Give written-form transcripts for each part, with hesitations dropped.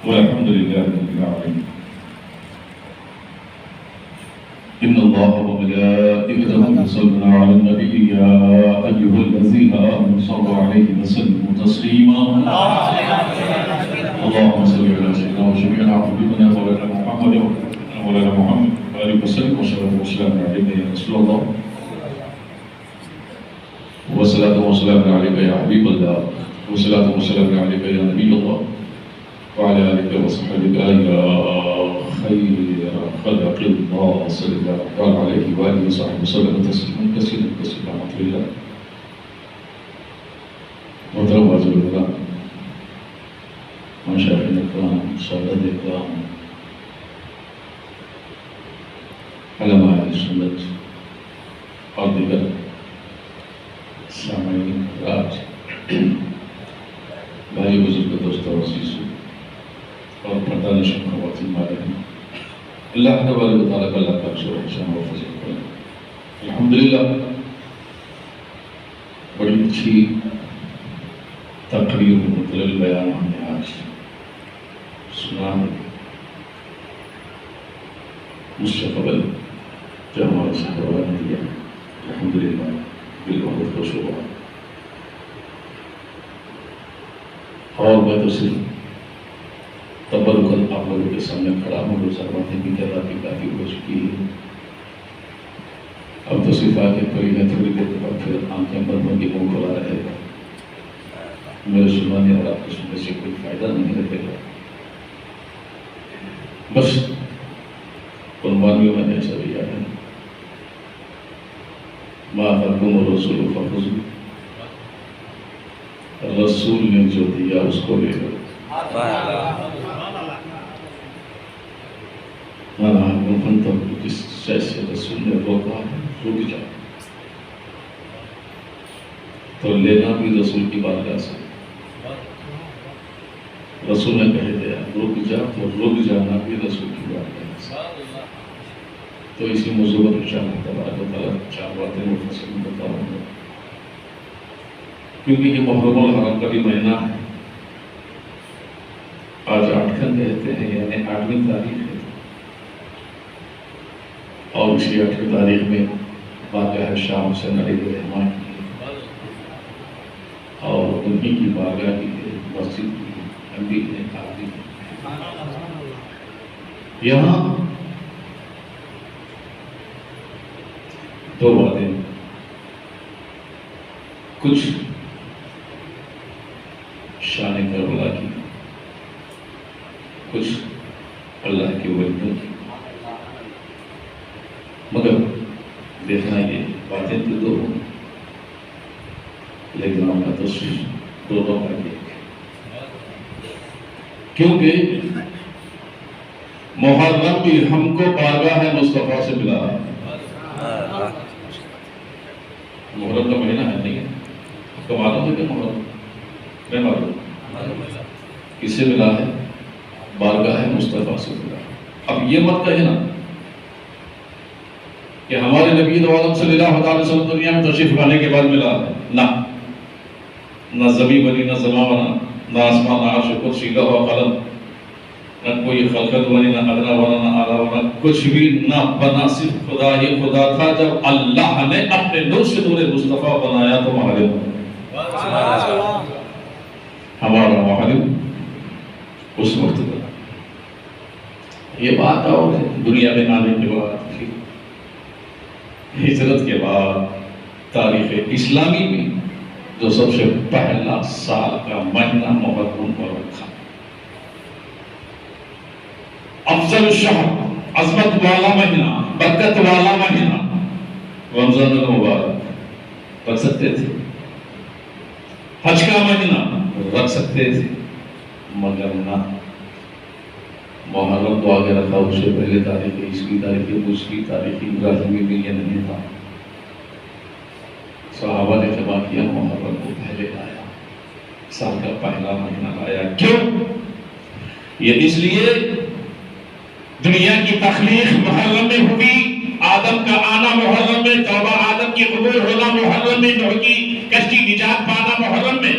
والحمد لله رب العالمين. إن الله وملائكته يصلون على النبي يا أيها الذين آمنوا صلوا عليه وسلموا تسليما. اللهم صل على سيدنا وشفيعنا وحبيبنا مولانا محمد وآله وسلم والسلام عليك يا رسول الله والصلاة والسلام عليك يا حبيب الله والصلاة والسلام عليك يا نبي الله وعلى آلك وصحبك يا خير خلق الله صلى الله عليه وآله وصحبه وسلم تسليما كثيرا كثيرا رحمة الله. محترم حضرات الکرام، مشاہدین اکرام، سادات اکرام، علماء اہل سنت اور دیگر سامعین حضرات، بھائی بزرگ دوستوں عزیزوں اور پردہ نشین خواتین مالکین، اللہ تبارک و تعالیٰ کا اللہ پاک شکر احسان و فضل کرے. الحمدللہ بڑی اچھی تقریر مطلع بیان ہم نے آج سنا. مجھ سے قبل جو ہمارے صحابہ نے دیا الحمدللہ دل بہت خوش ہوا. اور میں تو صرف تبرکت آپ لوگوں کے سامنے کھڑا ہوں. روزہ باتیں بھی کافی ہو چکی ہے. اب تو صرف آگے کوئی ہے، تھوڑی دیر کے بعد پھر آنکھیں بند ہوں گی، منہ کھلا رہے گا. میرے سنانے اور آپ کے سننے سے کوئی فائدہ نہیں رہے گا. بس عنوانیوں میں نے ایسا دیا ہے، ما آتاکم الرسول فخذوہ، رسول نے جو دیا اس کو لے لو. جس جیسے رسول نے روکا رک جاؤ، تو لینا بھی رسول کی بارگاہ سے. رسول نے کہہ دیا رک جا، تو رک جانا بھی رسول کی بارگاہ سے. تو اسی موضوع پر انشاءاللہ تبارک و تعالیٰ چار باتیں مفصل بتاؤں گا، کیونکہ یہ محرم الحرام کا بھی مہینہ ہے. آج 8 کہتے ہیں، یعنی 8ویں تاریخ ہے، اور اسی 8ویں تاریخ میں بارگاہ شام سے نبی رحمان کی اور انہی کی بارگاہ کی مسجد کی نبی نے آدھی. یہاں دو باتیں، کچھ شان کربلا کی، کچھ اللہ کی ولیوں کی. مگر دیکھنا یہ باتیں تو دو ہوں، لیکن ہم کا تو دونوں کا ایک ہے. کیونکہ محرم بھی ہم کو بارگاہ مصطفیٰ سے ملا ہے. محرم کا مہینہ ہے نہیں ہے، اس کا معلوم ہے کہ محرم میں معلوم کس سے ملا ہے؟ بارگاہ مصطفیٰ سے ملا. اب یہ مت کہے نا کہ ہمارے نبی عالم صلی اللہ علیہ وسلم دنیا میں تشریف لانے کے بعد ملا ہے. نہ زمین بنی، نہ زمان بنا، نہ آسمان، نہ عرش، کرسی، لوح و قلم، نہ کوئی خلقت بنی، نہ ادنا بنا، نہ اعلیٰ بنا، کچھ بھی نہ بنا. صرف خدا ہی خدا تھا. جب اللہ نے اپنے نور سے نور مصطفیٰ بنایا تو محرم ہمارا محرم اس وقت بنا. یہ بات اور ہے دنیا میں آنے کے بعد، ہجرت کے بعد تاریخ اسلامی میں جو سب سے پہلا سال کا مہینہ محرم پر رکھا. افضل شہر، عظمت والا مہینہ، برکت والا مہینہ رمضان المبارک رکھ سکتے تھے. حج کا مہینہ رکھ سکتے تھے، مگر نہ. محرم تو آگے رکھا، اس سے پہلے تاریخ 20 تاریخ دوسری تاریخ ابراہیمی میں یہ نہیں تھا. صحابہ نے جمع کیا، محرم کو پہلے لایا، سال کا پہلا مہینہ لایا. کیوں؟ یہ اس لیے دنیا کی تخلیق محرم میں ہوئی، آدم کا آنا محرم میں، توبہ آدم کی قبول ہونا محرم میں، نوح کی کشتی نجات پانا محرم میں.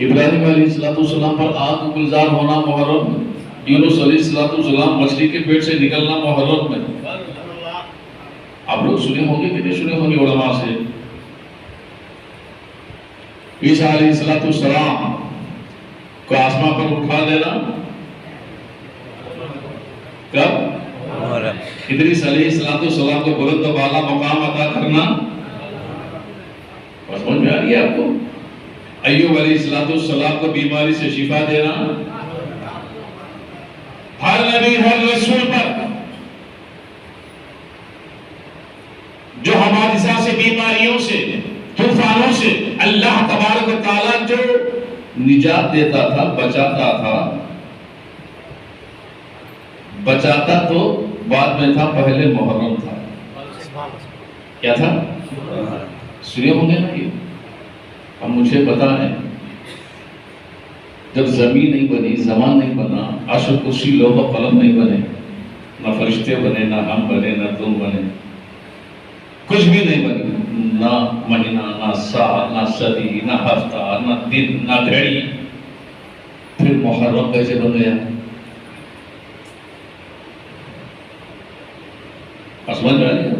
ابراہیم علیہ السلام پر آگ گلزار ہونا محرم میں، یونس علیہ السلام مچھلی کے پیٹ سے نکلنا محرم میں. آپ لوگ سنے ہوں گے کہ نہیں سنے ہوں گے علماء سے؟ عیسیٰ علیہ السلام کو آسمان پر اٹھا دینا کب؟ ادریس علیہ السلام کو بلند و بالا مقام عطا کرنا. سمجھ میں آ رہی ہے آپ کو؟ ایوب علیہ السلام کو بیماری سے شفا دینا. ہر نبی ہر رسول پر جو حوادث سے، بیماریوں سے، طوفانوں سے اللہ تبارک و تعالیٰ جو نجات دیتا تھا، بچاتا تو بعد میں تھا، پہلے محرم تھا. کیا تھا؟ سنے ہوں گے نا یہ. اب مجھے پتا ہے جب زمین نہیں بنی، زمان نہیں بنا، عرش و کرسی لوح و قلم نہیں بنے، نہ فرشتے بنے، نہ ہم بنے، نہ تم بنے، کچھ بھی نہیں بنے، نہ مہینہ، نہ سال، نہ صدی، نہ ہفتہ، نہ دن، نہ گھڑی، پھر محرم کیسے بن گیا؟ سمجھ رہے ہیں؟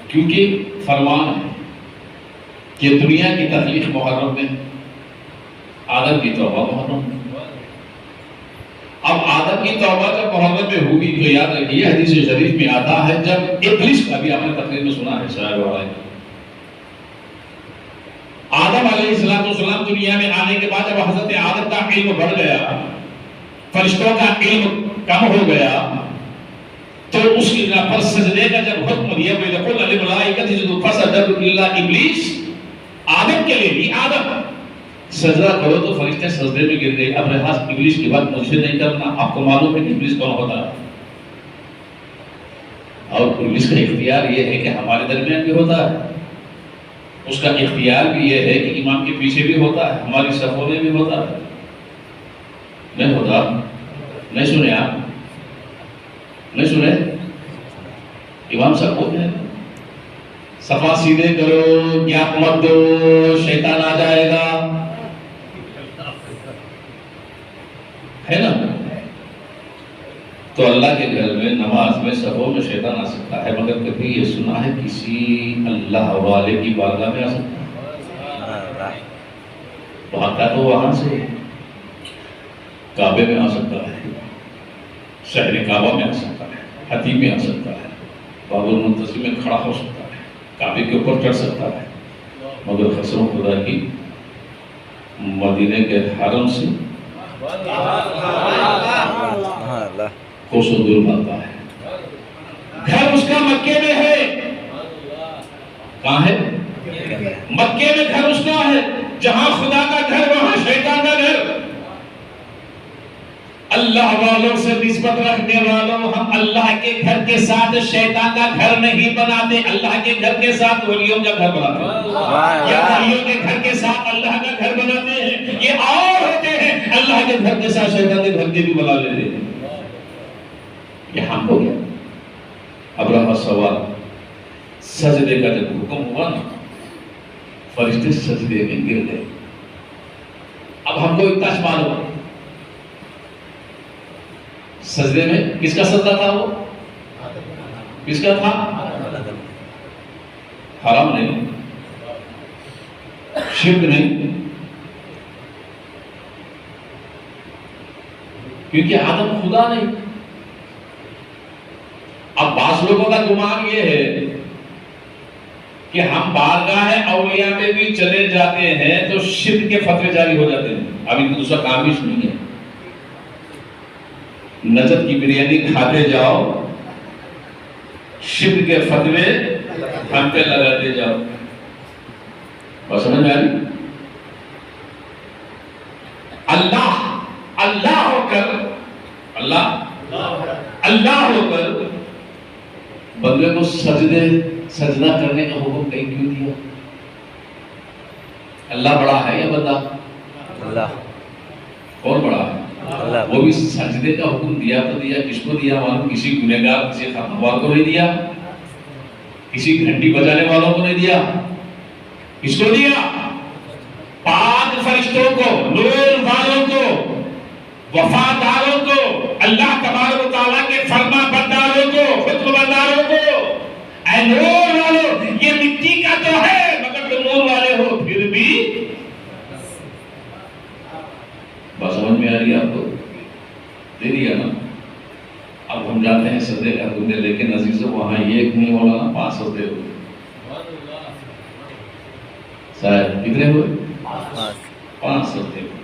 کیونکہ فرمان ہے کہ دنیا کی تخلیق محرم میں، آدم کی توبہ محرم میں. اب آدم کی توبہ جب محرم میں ہوگی تو یاد رکھیے حدیث شریف میں آتا ہے جب ابلیس کا بھی آپ نے تقریر میں سنا ہے شاید آدم علیہ السلام دنیا میں آنے کے بعد جب حضرت آدم کا علم بڑھ گیا، فرشتوں کا علم کم ہو گیا، تو اس کی پر سجدے کا جب حکم دیا وَلَقُلْ لِلْمَلَائِكَةِ اسْجُدُوا فَسَجَدُوا إِلَّا إِبْلِيسَ، آدم کے لیے بھی آدم سجدہ کرو تو فرشتے سجدے میں گر گئے. اب رہا ابلیس کی بات مجھے نہیں کرنا. آپ کو معلوم ہے کہ ابلیس کون ہوتا ہے، اور ابلیس کا اختیار یہ ہے کہ ہمارے درمیان بھی ہوتا ہے، اس کا اختیار بھی یہ ہے کہ امام کے پیچھے بھی ہوتا ہے، ہماری صفوں میں بھی ہوتا ہے. نہیں ہوتا؟ نہیں سنے آپ؟ نہیں سنے؟ امام صاحب ہوتے ہیں صفا سیدھے کرو، گیپ مت دو، شیطان آ جائے گا، ہے نا؟ تو اللہ کے گھر میں نماز میں صفوں میں شیطان آ سکتا ہے، مگر کبھی یہ سنا ہے کسی اللہ والے کی بارگاہ میں آ سکتا ہے؟ وہاں کا تو وہاں سے کعبے میں آ سکتا ہے، شہر کعبہ میں آ سکتا ہے، حتیم میں آ سکتا ہے، باب المنتظر میں کھڑا ہو سکتا ہے، کعبے کے اوپر چڑھ سکتا ہے، مگر قسم خدا کی مدینے کے حرم سے کوسوں دور بھاگتا ہے. گھر اس کا مکے میں ہے. کہاں ہے؟ مکے میں گھر اس کا ہے. جہاں خدا کا گھر وہاں شیطان کا گھر. اللہ والوں سے نسبت رکھنے والوں، ہم اللہ کے گھر کے ساتھ شیطان کا گھر نہیں بناتے، اللہ کے گھر کے ساتھ ولیوں کا گھر بناتے ہیں، یا ولیوں کے گھر کے ساتھ اللہ کا گھر بناتے ہیں. یہ اور ہوتے ہیں اللہ کے گھر کے ساتھ شیطان کے گھر کے بھی بنا لیتے ہیں. یہ ہم ہو گیا. اب رہا سوال سجدے کا. جب حکم ہوا نا فرشتے سجدے میں گر گئے. اب ہم کو اتنا معلوم ہوا سجدے میں کس کا سجدہ تھا؟ وہ کس کا تھا؟ حرام نہیں، شرک نہیں، کیونکہ آدم خدا نہیں. اب بعض لوگوں کا گمان یہ ہے کہ ہم بارگاہ اولیاء میں بھی چلے جاتے ہیں تو شرک کے فتوے جاری ہو جاتے ہیں. اب ان کو دوسرا کام بھی سنیے. نجد کی بریانی کھاتے جاؤ، شرک کے فتوے ہم پہ لگاتے جاؤ. بس سمجھ میں آ رہی؟ اللہ ہو کر اللہ ہو کر بندے کو سجدہ کرنے کا حکم کہیں کیوں دیا؟ اللہ بڑا ہے یا بندہ؟ اللہ. کون بڑا ہے؟ اللہ. وہ بھی سجدے کا حکم دیا تو دیا. کس کو دیا؟ معلوم کسی گنہگار، کسی خطاوار کو نہیں دیا، کسی گھنٹی بجانے والوں کو نہیں دیا. کس کو دیا؟ پاک پاک فرشتوں کو، نور والوں کو، وفاداروں کو، اللہ تبارک و تعالیٰ کے فرما برداروں کو، حکم برداروں کو، اے نور والوں، یہ مٹی کا تو ہے مگر تم نور والے ہو پھر بھی بات سمجھ میں آ رہی ہے آپ کو؟ دے دیا نا؟ اب ہم جاتے ہیں سجدے کرنے، لیکن عزیزوں وہاں یہ ایک نہیں ہونا نا، 5 سجدے ہوئے شاید کتنے ہوئے؟ 5 سجدے ہوئے۔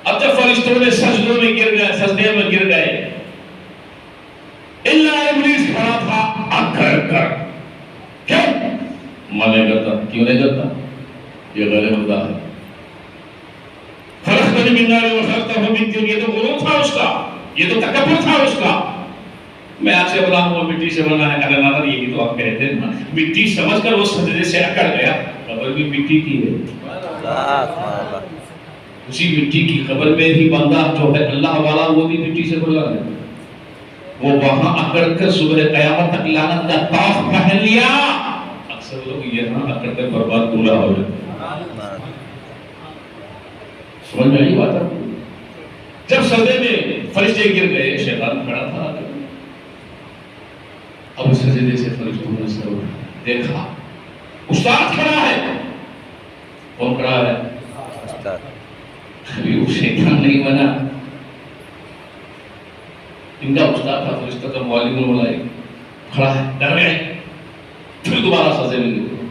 اب جب فرشتوں نے سجدوں میں گر گئے، سجدے میں گر گئے، اللہ ابلیس کھڑا تھا اکھڑ کر، کیوں؟ مانے کرتا، کیوں نہیں کرتا؟ یہ غیر خدا ہے۔ خلقتنی من نار وخلقتہ من طین، یہ تو غرور تھا اس کا، یہ تو تکبر تھا اس کا۔ میں آپ سے بنا ہوں مٹی سے بنا ہے، اللہ ناظر یہ بھی تو آپ کہتے ہیں نا، مٹی سمجھ کر وہ سجدے سے اکڑ گیا، قبر بھی مٹی کی ہے، اسی مٹی کی قبر میں ہی بندہ جو ہے اللہ والا وہ بھی مٹی سے بنا ہے، وہ وہاں اکڑ کر صبح قیامت تک لعنت کا طاق پہن لیا۔ اکثر لوگ یہاں اکڑ کر برباد پورا ہو جاتے ہیں۔ سمجھ میں آئی بات ہے؟ جب سجدے میں فرشتے گر گئے، شیطان کھڑا تھا، اب سجدے سے فرشتوں نے سر دیکھا، استاد کھڑا ہے۔ کون کھڑا ہے؟ استاد۔ ابھی وہ شیطان نہیں بنا، ان کا استاد تھا، فرشتہ کا معلم الملائک کھڑا ہے، ڈر گئے، پھر دوبارہ سجدے میں گر گئے،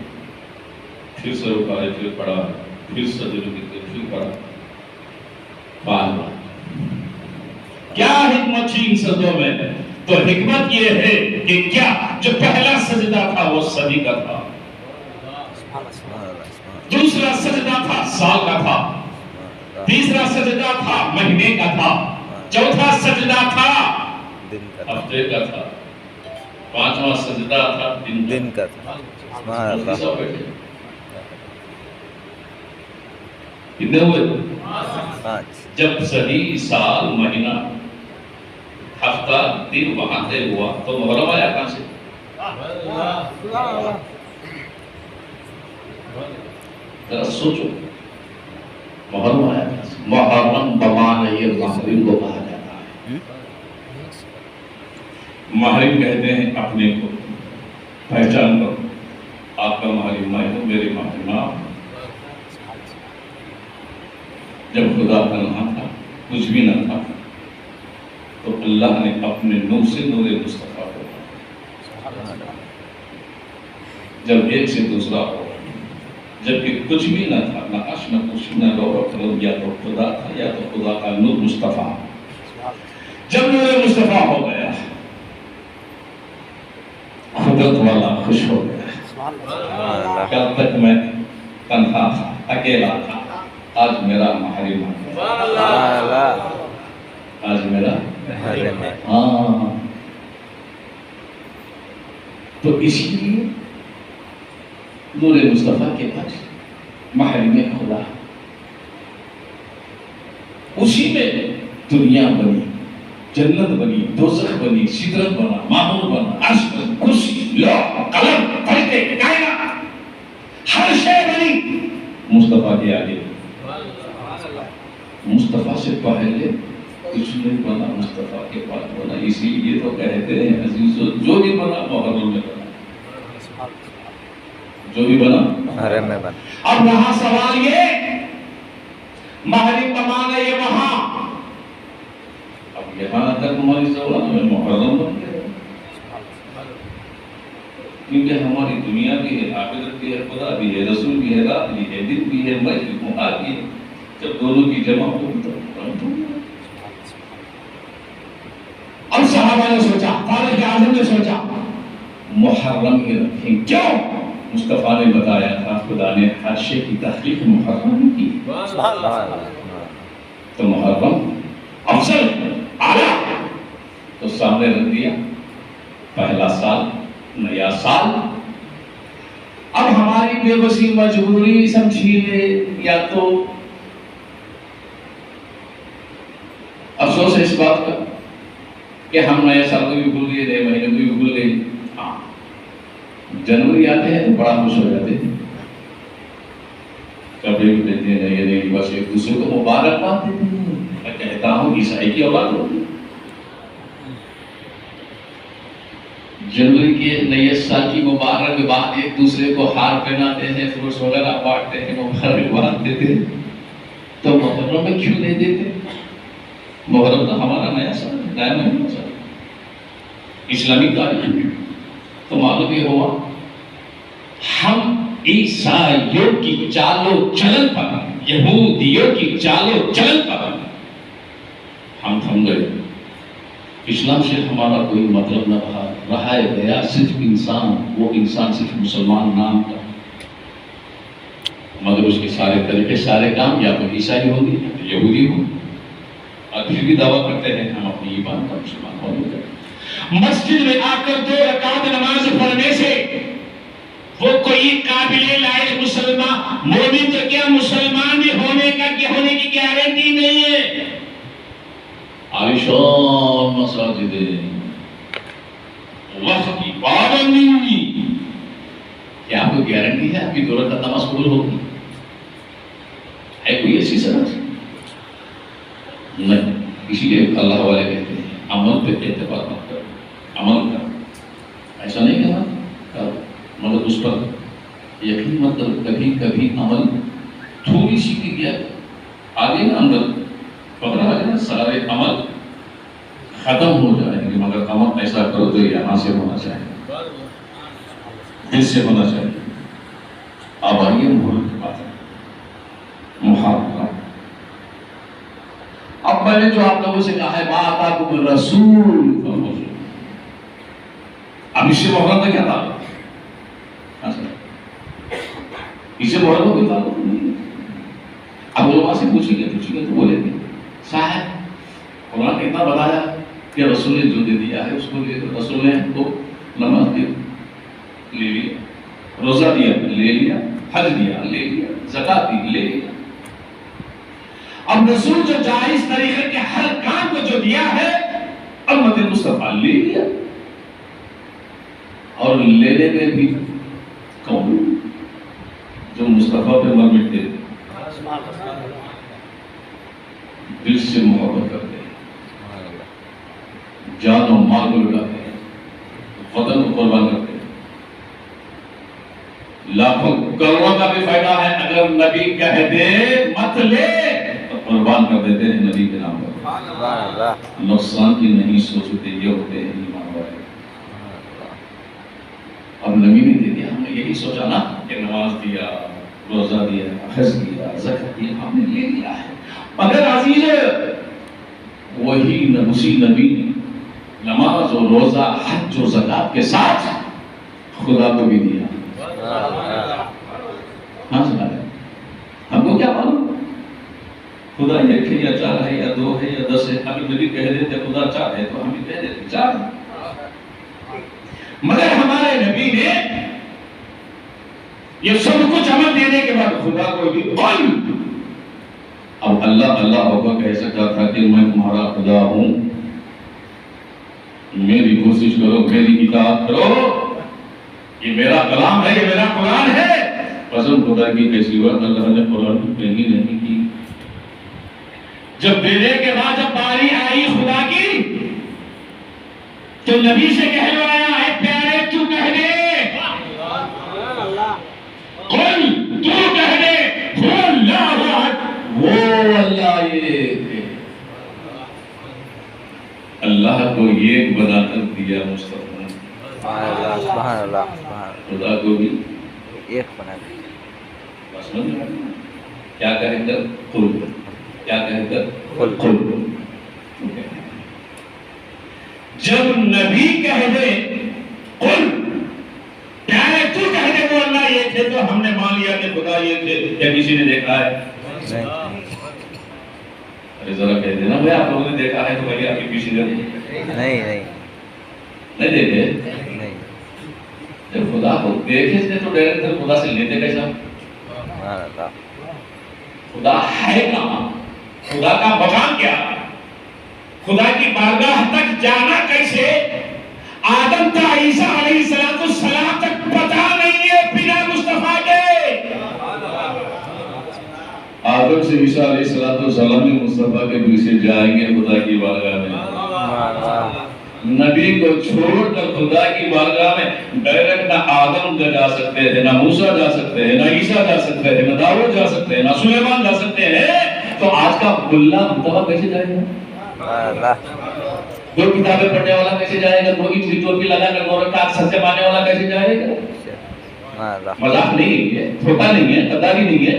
پھر سر اٹھائے، پھر پڑھا، پھر سجدے میں گر گئے، پھر پڑھا، بار بار۔ کیا حکمت تھی ان سجدوں میں؟ تو حکمت یہ ہے کہ کیا جو پہلا سجدہ تھا وہ صدی کا تھا، دوسرا سجدہ تھا سال کا تھا، تیسرا سجدہ تھا مہینے کا تھا، چوتھا سجدہ تھا ہفتے کا تھا، پانچواں سجدہ تھا دن کا تھا۔ کتنے ہوئے؟ 5۔ جب صحیح سال، مہینہ، ہفتہ، دن وہاں طے ہوا تو محرم آیا کہاں سے؟ ذرا سوچو، محرم آیا کہاں سے؟ محرم بمعنی محرم کو کہا جاتا ہے۔ محرم کہتے ہیں اپنے کو، پہچان کرو، آپ کا محرم میں ہوں، میری محرمہ۔ جب خدا تنہا تھا، کچھ بھی نہ تھا، تو اللہ نے اپنے نور سے نور مصطفیٰ کو، جب ایک سے دوسرا ہو، جبکہ کچھ بھی نہ تھا، نہ عرش نہ کرسی نہ لوح و قلم، یا تو خدا تھا یا تو خدا کا نور مصطفیٰ۔ جب نور مصطفیٰ ہو گیا، قدرت والا خوش ہو گیا، کل تک میں تنہا تھا، اکیلا تھا، آج میرا محرم ہے، آج میرا محرم ہے۔ ہاں، تو اس لیے نور مصطفیٰ کے پاس محرم خدا، اسی میں دنیا بنی، جنت بنی، دوزخ بنی، سدرت بنا، مامون بنا، عرش بنا، کرسی، لوح، قلم، فرشتے، کائنات، ہر شے بنی مصطفیٰ کے آگے۔ مصطفیٰ سے پہلے کچھ نہیں بنا، مصطفیٰ کے بعد بنا، اسی لیے تو کہتے ہیں عزیزو، جو بھی بنا محرم میں بنا، جو بھی بنا محرم میں بنا۔ اب یہاں سوال یہ، محرم بمانا یہ وہاں، اب یہاں تک ہماری سوال میں محرم بن گیا، کیونکہ ہماری دنیا بھی ہے، آخرت بھی ہے، خدا بھی ہے، رسول بھی ہے، رات بھی ہے، دن بھی ہے، مئی بھی محال بھی ہے، جب دونوں کی جمع ہو تو اب صحابہ نے سوچا، فاروق اعظم نے سوچا محرم ہی رکھیں، کیوں؟ مصطفیٰ نے بتایا تھا خدا نے ہر شے کی تخلیق محرم کی، تو محرم افضل اعلیٰ، تو سامنے رکھ دیا، پہلا سال، نیا سال۔ اب ہماری بے بسی مجبوری سمجھیے یا تو افسوس ہے اس بات کا کہ ہم نئے سال کو بھی بھول گئے، نئے مہینے کو بھی بھول گئے۔ ہاں، جنوری آتے ہیں تو بڑا خوش ہو جاتے ہیں، کپڑے بھی دیتے ہیں نئے نئے لباس، ایک دوسرے کو مبارکباد دیتے ہیں. میں کہتا ہوں عیسائی کی اولاد ہوگی. جنوری کے نئے سال کی مبارکباد، ایک دوسرے کو ہار پہناتے ہیں، فروٹس وغیرہ بانٹتے ہیں، مبارکباد دیتے ہیں. تو محرم میں کیوں نہیں دیتے؟ محرم تو ہمارا نیا سال ہے، نیا مہینہ سال اسلامی تاریخ. تو معلوم یہ ہوا ہم عیسائیوں کی چال و چلن پر، یہودیوں کی چال و چلن پر ہم تھم گئے. اسلام سے ہمارا کوئی مطلب نہ رہا ہے گیا صرف انسان، وہ انسان صرف مسلمان نام کا، مگر اس کے سارے طریقے سارے کام یا تو عیسائی ہوگی یا تو یہودی ہوگی. اور پھر بھی دعویٰ کرتے ہیں ہم اپنی ایمان کا مسلمان ہونے کا. مسجد میں آ کر 2 رکعت نماز پڑھنے سے وہ کوئی قابل لائق مسلمان مومن تو کیا مسلمان بھی ہونے کی گارنٹی نہیں ہے. عالیشان مساجد، وقت کی پابندی، کیا آپ کو گارنٹی ہے آپ کی 2 رکعت نماز قبول ہوگی؟ ہے کوئی ایسی سند؟ نہیں. اسی لیے اللہ والے کہتے ہیں عمل پہ اعتبار مت کرو، عمل کر، ایسا نہیں کہنا کر، مگر اس پر یقین مت کرو. کبھی کبھی عمل تھوڑی سی کی گیا آگے نا اندر پکڑا آ جائے، سارے عمل ختم ہو جائیں گے، مگر عمل ایسا کرو تو یہاں سے ہونا چاہیے، دل سے ہونا چاہیے. اب آئیے ملک کی بات ہے، محاورہ. اب میں نے جو آپ لوگوں سے کہا ہے بات آپ کو رسول، اب اس سے محرم کا کیا تعلق؟ اس سے محرم کا کوئی تعلق نہیں. اب علماء سے پوچھیں گے تو بولیں گے صاحب قرآن نے اتنا بتایا کہ رسول نے جو دے دیا ہے اس کو لے دو. رسول نے ہم کو نماز دی لے لیا، روزہ دیا لے لیا، حج دیا لے لیا، زکات دی لے لیا. اب رسول جو جائز طریقے کے ہر کام کو جو دیا ہے امت مصطفیٰ لے لیا. اور لینے میں بھی کون جو مصطفیٰ پہ مر مٹتے دل سے محبت کرتے ہیں، جان و مال کو لٹاتے ہیں، وطن کو قربان کرتے ہیں. لاکھوں کروڑوں کا بھی فائدہ ہے اگر نبی کہہ دے مت لے تو قربان کر دیتے ہیں نبی کے نام پر. نقصان کی نہیں سوچتے، یہ ہوتے ہیں ایمان والے. اب نبی نے دے دیا، ہم نے یہی سوچا نا کہ نماز دیا، روزہ دیا، حج دیا، زکات دیا، ہم نے لے لیا ہے. مگر عزیز وہی اسی نبی نے نماز و روزہ حج و زکات کے ساتھ خدا کو بھی دیا. ہاں سنا ہے، ہم کو کیا معلوم خدا 1 ہے یا 4 ہے یا 2 ہے یا 10 ہے. ابھی نبی کہہ دیتے خدا 4 ہے تو ہم بھی کہہ دیتے 4 ہے. مگر ہمارے نبی نے یہ سب کچھ عمل دینے کے بعد خدا کو بھی قل. اب اللہ ہوگا کہہ سکتا تھا کہ میں تمہارا خدا ہوں، میری کوشش کرو، میری اطاعت کرو، یہ میرا کلام ہے، یہ میرا قرآن ہے. قسم خدا کی کیسی بات، اللہ نے قرآن کی پہلی نہیں کی. جب دینے کے بعد جب باری آئی خدا کی تو نبی سے کہلوایا اے پیارے تو کہہ دے، قل تو کہہ دے هو اللہ احد، وہ اللہ ایک ہے. اللہ کو ایک بنا کر دیا مصطفیٰ، سبحان اللہ، خدا کو بھی ایک بنا دیا. کیا کہہ کر قل، کیا کہہ کر قل. جب نبی کہہ دے قل، پیارے تو کہہ دے وہ اللہ یہ تھے تو ہم نے مان لیا کہ خدا یہ تھے. کیا کسی نے دیکھا ہے؟ ارے ذرا کہہ دینا بھائی آپ لوگوں نے دیکھا ہے تو بھائی آپ کی پیچھے نہیں دیکھے. جب خدا کو دیکھے تھے تو ڈائریکٹ خدا سے لیتے کیسا؟ خدا ہے کہاں؟ خدا کا مقام کیا؟ خدا کی بارگاہ تک جانا کیسے؟ آدم تا عیسیٰ علیہ السلام تک پتہ نہیں ہے بنا مصطفیٰ کے. آدم سے عیسیٰ علیہ السلام مصطفیٰ کے پیچھے جائیں گے خدا کی بارگاہ میں. نبی کو چھوڑ کر خدا کی بارگاہ میں ڈائریکٹ نہ آدم جا سکتے ہیں، نہ موسیٰ جا سکتے ہیں، نہ عیسیٰ جا سکتے ہیں، نہ داؤد جا سکتے ہیں، نہ سلیمان جا سکتے ہیں. تو آج کا ملا متبع کیسے جائے گا؟ دو کتابیں پڑھنے والا کیسے جائے گا؟ دو کی ٹوپی لگا کر گورنمنٹ کا سر سے ماننے والا کیسے جائے گا؟ مذاق نہیں ہے، چھوٹا نہیں ہے، غداری نہیں ہے.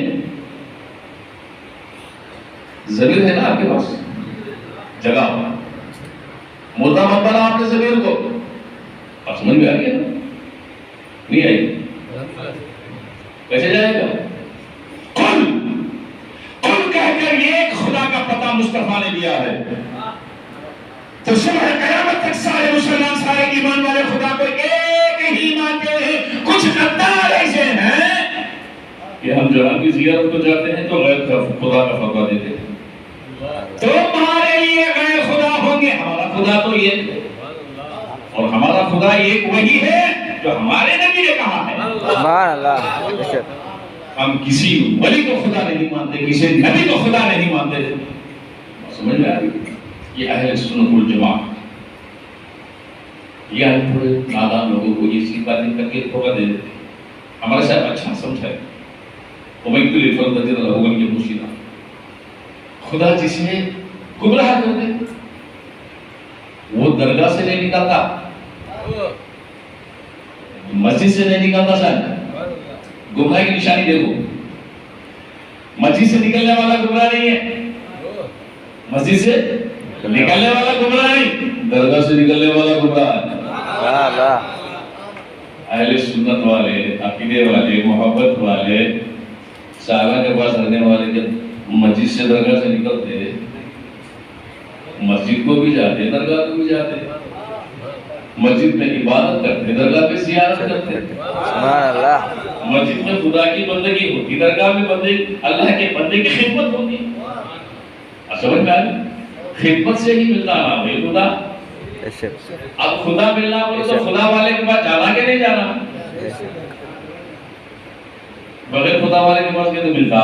ضمیر ہے نا آپ کے پاس، جگہ ہوگا مردہ مت بنا آپ نے ضمیر کو. آپ سمجھ میں آ گیا نہیں آئی؟ کیسے جائے گا؟ قل کہہ کر یہ خدا کا پتہ مصطفیٰ نے دیا ہے تو صبح قیامت تک سارے مسلمان، سارے ایمان والے خدا کو ایک ہی مانتے ہیں. کچھ غدار ایسے ہیں کہ ہم جہاں کی زیارت کو جاتے ہیں تو غیر خدا کا فتویٰ دیتے ہیں. تمہارے لیے غیر خدا ہوں گے، ہمارا خدا تو یہ ہے، اور ہمارا خدا ایک وہی ہے جو ہمارے نبی نے کہا ہے. سبحان اللہ. ہم کسی ولی کو خدا نہیں مانتے، کسی نبی کو خدا نہیں مانتے. سمجھ میں آ رہی؟ یہ اہل سنت والجماعت، یہ تھوڑے نادان لوگوں کو یہ سی باتیں کر کے دھوکہ دے دیتے. ہمارے ساتھ اچھا سمجھا ہے خدا جسے گمراہ کر دے وہ درگاہ سے نہیں نکلتا، مسجد سے نہیں نکلتا. شاید گمراہ کی نشانی دیکھو، مسجد سے نکلنے والا گمراہ نہیں ہے، مسجد سے نکلنے والا گمراہ نہیں، درگاہ سے نکلنے والا گمراہ ہے. اہل سنت والے، عقیدے والے، محبت والے، صحابہ کے پاس رہنے والے جب مسجد سے درگاہ سے نکلتے، مسجد کو بھی جاتے، درگاہ کو بھی جاتے، مسجد میں عبادت کرتے، درگاہ پہ زیارت کرتے. مسجد میں خدا کی بندگی ہوتی، درگاہ میں بندگی اللہ کے بندے کی خدمت ہوتی. سمجھ میں آئی؟ خدمت سے ہی ملتا نام ہے خدا. اب خدا ملنا بولے تو خدا والے کے پاس جانا کہ نہیں جانا؟ بغیر خدا والے کے پاس تو ملتا.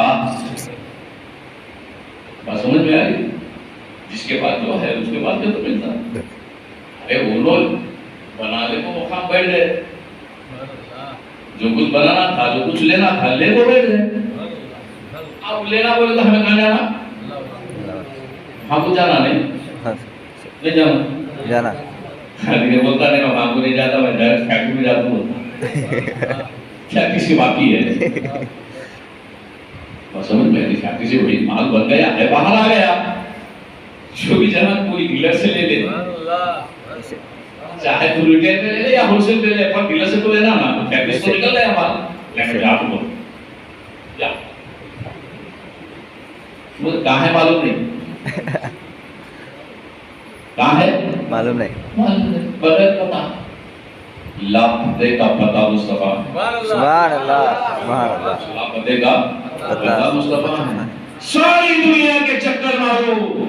بات سمجھ میں آئی؟ جس کے پاس جو ہے اس کے پاس تو ملتا. ارے وہ لوگ بنانے کو مقام بیٹھ گئے، جو کچھ بنانا تھا، جو کچھ لینا تھا، لے کو بیٹھ گئے. اب لینا بولے تو ہمیں کہاں جانا؟ ہم کو جانا نہیں جانا. لیکن بولتا نہیں میں ہم کو نہیں جاتا، میں ڈائریکٹ فیکٹری میں جاتا ہوں. کیا کسی باقی ہے؟ سمجھ میں آئی؟ فیکٹری سے وہی مال بن گیا ہے، باہر آ گیا. جو بھی جانا کوئی ڈیلر سے لے لے، چاہے تو ریٹیل پہ لے لے یا ہول سیل پہ لے لے، پر ڈیلر سے تو لینا نا. فیکٹری سے نکل گیا مال، لیکن جا تو بول جا. مجھے کہاں ہے معلوم نہیں، کہاں ہے معلوم نہیں، بغیر پتہ. لاپتے کا پتہ مصطفیٰ. سبحان اللہ، سبحان اللہ. لاپتے کا پتہ مصطفیٰ. ساری دنیا کے چکر مارو،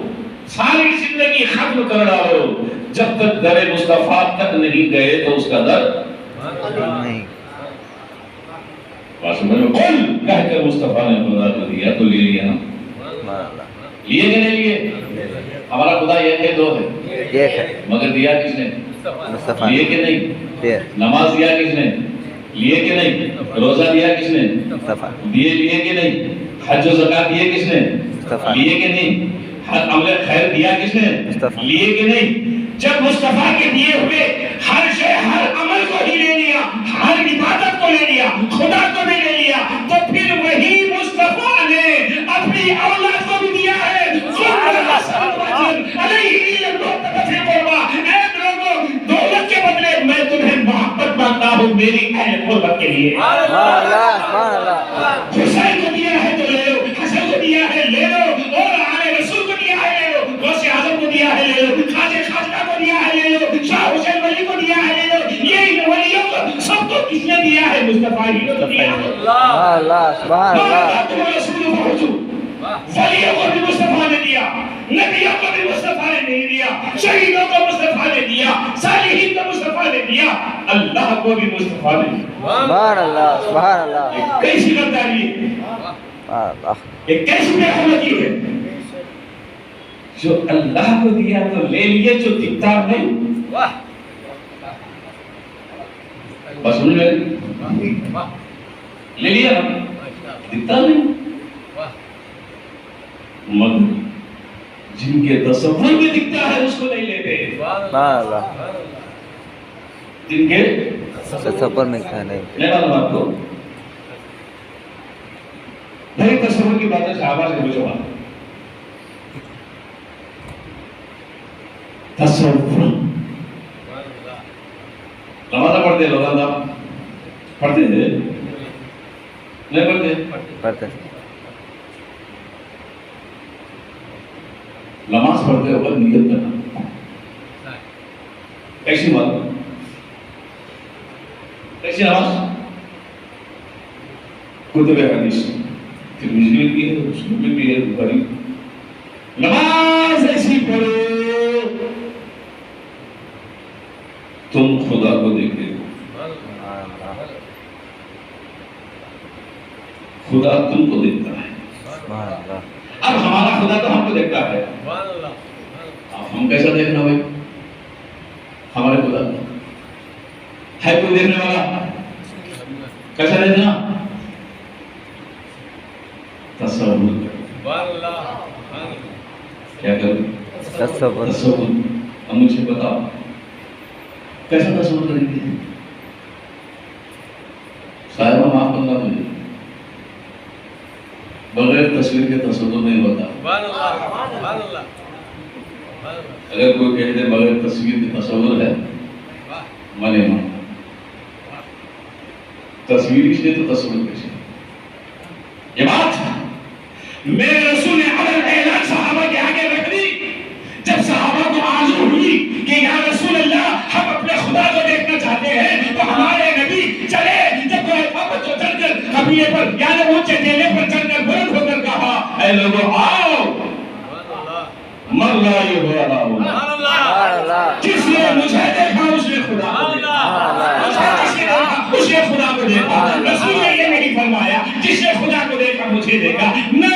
ساری زندگی ختم کر ڈالو، جب تک در مصطفیٰ تک نہیں گئے تو اس کا در نہیں. قل کہہ کر مصطفیٰ نے خدا کو دیا تو لے لیا نا. لیے کہ نہیں لیے؟ ہمارا خدا ایک ہے، دو ہے، مگر دیا کس نے؟ مصطفیٰ. لیے کہ نہیں؟ نماز دیا کس نے؟ لیے کہ نہیں؟ روزہ دیا کس نے؟ مصطفیٰ. لیے کہ نہیں؟ حج و زکات دیے کس نے؟ مصطفیٰ. لیے کہ نہیں؟ ہر عمل خیر دیا کس نے؟ مصطفیٰ. لیے کہ نہیں؟ جب مصطفیٰ کے دیے ہوئے ہر شے، ہر عمل کو ہی لے لیا، ہر عبادت کو لے لیا، خدا کو بھی لے لیا، تو پھر وہی مصطفیٰ نے اپنی اولاد کو بھی دیا ہے. دولت کے بدلے میں تمہیں محبت مانتا ہوں میری اہل قربت کے لیے. حسین کو دیا ہے تو لے لو، حسن کو دیا ہے لے لو، اور آل رسول کو دیا ہے لے لو، غوث اعظم کو دیا ہے لے لو، خواجہ خواجہ کو دیا ہے لے لو، شاہ حسین ولی کو دیا ہے لے لو. یہ ولیوں کو سب کو کس نے دیا ہے؟ مصطفیٰ ہی کو دیا ہے. سبحان اللہ. ولیوں کو بھی مصطفیٰ نے دیا، نبیوں کو بھی مصطفیٰ نے نہیں دیا، شہیدوں کو مصطفیٰ نے دیا، صالحین کو مصطفیٰ نے دیا، اللہ کو بھی مصطفیٰ نے دیا. سبحان اللہ، سبحان اللہ. کیسی غداری ہے؟ سبحان اللہ یہ کیسی رحمتی ہے جو اللہ کو دیا تو لے لیے، جو دکھتا نہیں بس سن لے لیا دکھتا نہیں، مگر جن کے تصور میں دکھتا ہے اس کو نہیں لیتے، سبحان اللہ جن کے تصور میں کیا نہیں میں معلوم آپ کو بھائی تصور کی بات ہے، صحابہ سے پوچھو بات تصور نماز پڑھتے روزانہ پڑھتے تھے نہیں پڑھتے پڑھتے نماز پڑھتے وقت نیت کرنا ایسی بات ایسی نماز کتب حدیث ترمذی میں بھی ہے، مسلم میں بھی ہے، بخاری نماز ایسی پڑھو تم خدا کو دیکھتے ہو، خدا تم کو دیکھتا ہے۔ سبحان اللہ اب ہمارا خدا تو ہم کو دیکھتا ہے، اب ہم کیسا دیکھنا بھائی ہمارے خدا ہے کوئی دیکھنے والا کیسا دیکھنا تصور کیا کرو تصور تصور اب مجھے بتاؤ کیسا تصور کریں گے صاحبہ معاف کرنا مجھے بغیر تصویر کے تصور نہیں ہوتا، اگر کوئی کہہ دے بغیر تصویر کے تصور ہے میں نہیں مانتا، تصویر اس لیے تو تصور کیسے یہ بات میرے رسول نے عمل اعلان صحابہ کے آگے رکھ دی جب صحابہ کو آرزو ہوئی کہ یا رسول اللہ ہم اپنے خدا کو دیکھنا چاہتے ہیں تو ہمارے نبی چلے جب وہ چل کر قبیلے پر یعنی وہ چٹیلے پر چل کر بلند ہو کر کہا اے لوگوں آؤ مر لا یہ جس نے مجھے دیکھا اس نے خدا کو دیکھا، اس نے خدا کو دیکھا، رسول نے یہ نہیں فرمایا جس نے خدا کو دیکھا مجھے دیکھا، نہ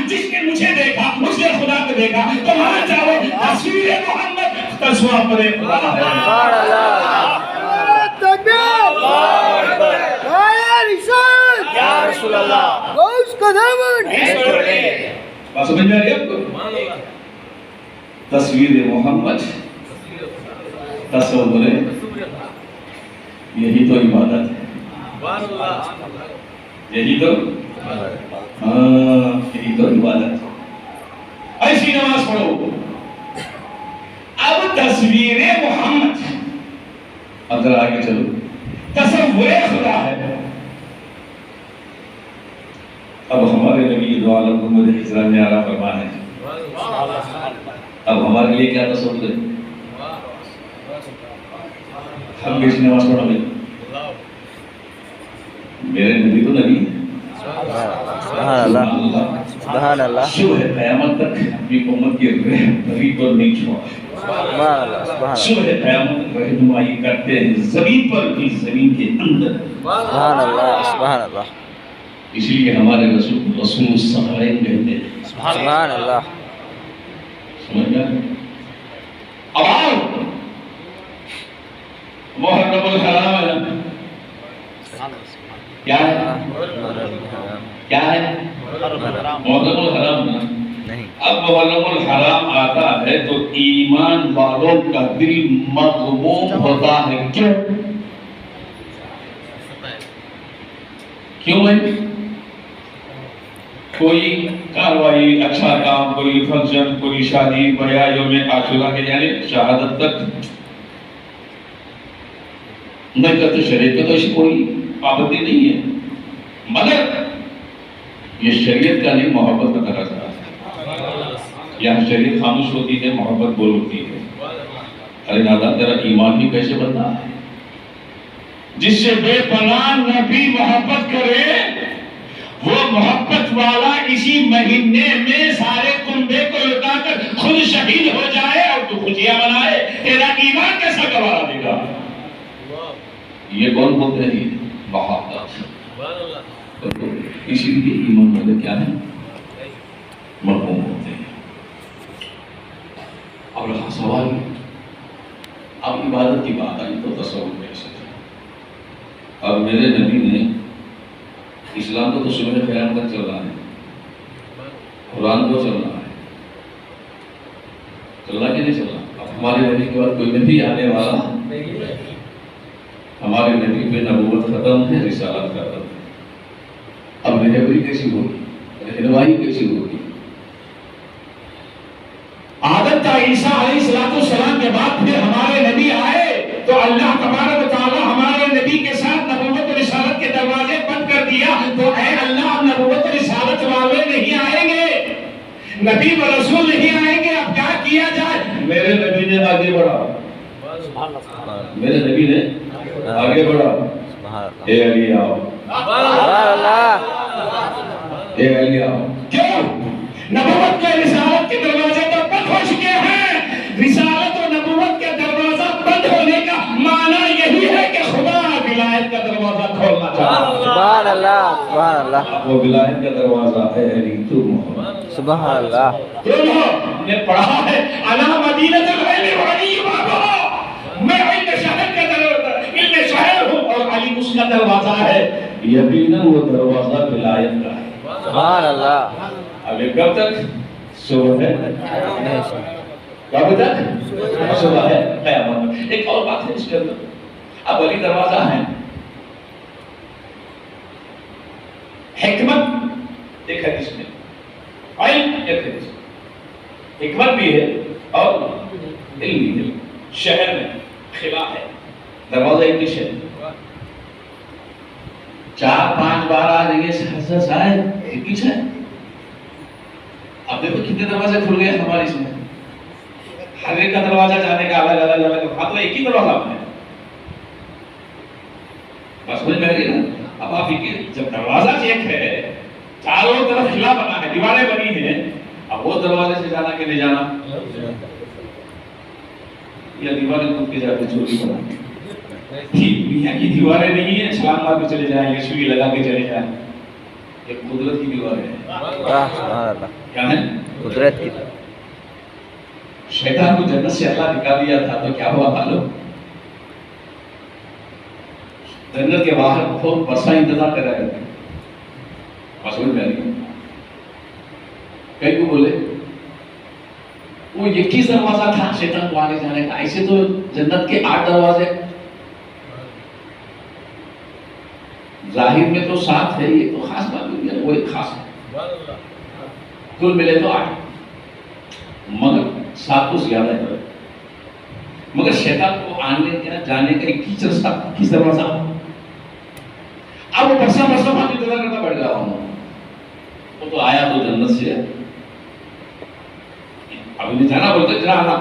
جس نے مجھے دیکھا اس نے خدا کو دیکھا۔ تو مان جاؤ تصویر محمد تصویر پر خدا ہے۔ سبحان اللہ تکبیر یا رسول اللہ غوث کا دامن بات سمجھ میں آ رہی ہے آپ کو؟ تصویر محمد تصور یہی تو عبادت ہے، یہی تو یہی تو عبادت ہے۔ ایسی نماز پڑھو اب تصویر محمد اب ذرا آگے چلو تصور خدا ہے۔ اب ہمارے نبی دو عالم محمد حضرت نے آرا فرمایا ہے، اب ہمارے لیے کیا تصور ہے؟ ہم کیسی نماز پڑھو گے؟ میرے نبی تو نبی ہے، سبحان اللہ سبحان اللہ صبح قیامت تک اپنی امت کی رہبری پر نہیں چھوڑا، سبحان اللہ سبحان اللہ صبح قیامت تک رہنمائی کرتے ہیں زمین پر بھی زمین کے اندر، سبحان اللہ سبحان اللہ اس لیے ہمارے رسول الثقلین کہتے ہیں۔ سبحان اللہ سمجھ گیا؟ اب آؤ محرم الحرام ہے نا، کیا ہے کیا ہے محرم الحرام نا۔ نہیں اب محرم الحرام آتا ہے تو ایمان والوں کا دل مغموم ہوتا ہے، کیوں کیوں ہے؟ کوئی کاروائی اچھا کام، کوئی فنکشن، کوئی شادی بیاہ یوم عاشورہ کے یعنی شہادت تک نہیں کرتے، شریعت میں تو ایسی کوئی پابندی نہیں ہے، مگر یہ شریعت کا نہیں محبت کا تقاضا ہے۔ یہاں شریعت خاموش ہوتی ہے، محبت بول ہوتی ہے۔ ارے دادا تیرا ایمان بھی کیسے بنتا ہے؟ جس سے بے پناہ نبی محبت کرے وہ محبت والا اسی مہینے میں سارے کنبے کو لٹا کر خود شہید ہو جائے اور تو خوشیاں منائے، تیرا ایمان کیسا گوارا دے گا؟ یہ کون بولتے ہیں؟ محبت اسی لیے ایمان والے کیا ہیں؟ مرحوم ہوتے ہیں. اور رہا سوال اب عبادت کی بات آئی تو تصور کیسے ہے؟ اور میرے نبی نے اسلام کو تو صبح قیام تک چل رہا ہے, قرآن کو چل رہا ہے, چل رہا کہ نہیں چل رہا؟ اب ہمارے نبی کے بعد کوئی نبی آنے والا, ہمارے نبی پہ نبوت ختم ہے, رسالت ختم ہے. اب رہبری کیسی ہوگی, رہنمائی کیسی ہوگی؟ عادت تھا عیسیٰ علیہ السلام کے بعد پھر ہمارے نبی آئے تو اللہ تبارک و تعالیٰ ہمارے نبی کے ساتھ نبوت و رسالت کے دروازے بند کر دیا. تو اے اللہ, نبوت و رسالت والے نہیں آئیں گے, نبی و رسول نہیں آئیں گے, اب کیا کیا جائے؟ میرے نبی نے آگے بڑھا, میرے نبی نے آگے بڑھا. اے علی آؤ, اے علی آؤ. کیوں؟ نبوت کے رسالت کے دروازے تو بند ہو چکے ہیں. رسالت و نبوت کے دروازہ بند ہونے کا معنی یہی ہے کہ خدا ولایت کا دروازہ کھولنا چاہتا ہے. سبحان اللہ, سبحان اللہ, وہ ولایت کا دروازہ ہے علی تو محمد. سبحان اللہ. ہم نے پڑھا ہے انا مدینۃ العلم وعلی بابا, میں علم شہر کا علم شہر ہوں اور علی اس کا دروازہ ہے. یقیناً وہ دروازہ ولایت کا ہے. سبحان اللہ. ابھی کب تک صبح ہے؟ کب تک صبح ہے قیامت. ایک اور بات ہے اس کے اندر, اب علی دروازہ ہے, حکمت ایک حدیث میں, علم ایک حدیث میں, حکمت بھی ہے اور علم بھی ہے. شہر میں خلا ہے, دروازہ ایک ہی شہر, 4-5 بار آ رہی ہے صاحب ایک ہی شہر. اب دیکھو کتنے دروازے کھل گئے ہمارے اس میں, ہر ایک کا دروازہ جانے کا الگ الگ الگ, ہاں تو ایک ہی دروازہ ہے. بس سمجھ میں آ گئی نا؟ اب آپ جب دروازہ ایک ہے, چاروں طرف خلا بنا ہے, دیواریں بنی ہیں, اب وہ دروازے سے جانا کہ نہیں جانا, یا دیواریں خود کے جا کے چوری بنا دنیا کی دیواریں نہیں ہیں, اسلام آباد میں چلے جائیں, یہ سوئی لگا کے چلے جائیں, یہ قدرت کی دیواریں ہیں. سبحان اللہ, کیا ہے؟ قدرت کی. شیطان کو جنت سے اللہ نکال دیا تھا تو کیا ہوا معلوم؟ جنت کے باہر بہت برسہ انتظار کر رہے تھے. مسئول میں نہیں, کئی کو بولے وہ ایک ہی دروازہ تھا شیطان کو آنے جانے کا, ایسے تو جنت کے 8 دروازے, ظاہر میں تو 7 ہے, یہ تو خاص بات ہوئی ہے, وہ ایک خاص ہے. کل ملے تو 8, مگر 7 تو زیادہ ہے. مگر شیطان کو آنے جانے کا ایک ہی رستہ, کس دروازہ. اب وہ برسہ بات انتظار کرنا پڑ گیا ہوں. وہ تو آیا تو جنت سے, اب انہیں جانا بولتے جنا آنا.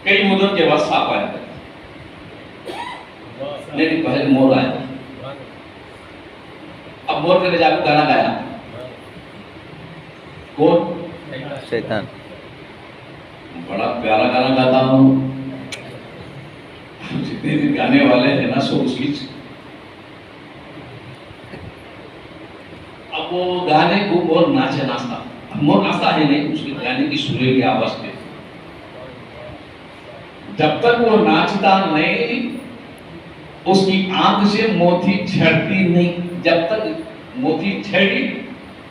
کئی مدت کے بعد سانپ آیا, لیکن پہلے مور آیا. اب مور کے لے جا کے گانا گایا. کون؟ شیطان. بڑا پیارا گانا گاتا ہوں, جتنے بھی گانے والے ہیں نا سو اس کی. اب وہ گانے کو مور ناچے ناچتا, مور ناچتا ہے نہیں, اس کے گانے کی سرے کی آواز پہ. جب تک وہ ناچتا نہیں اس کی آنکھ سے موتی جھڑتی نہیں, جب تک موتی جھڑی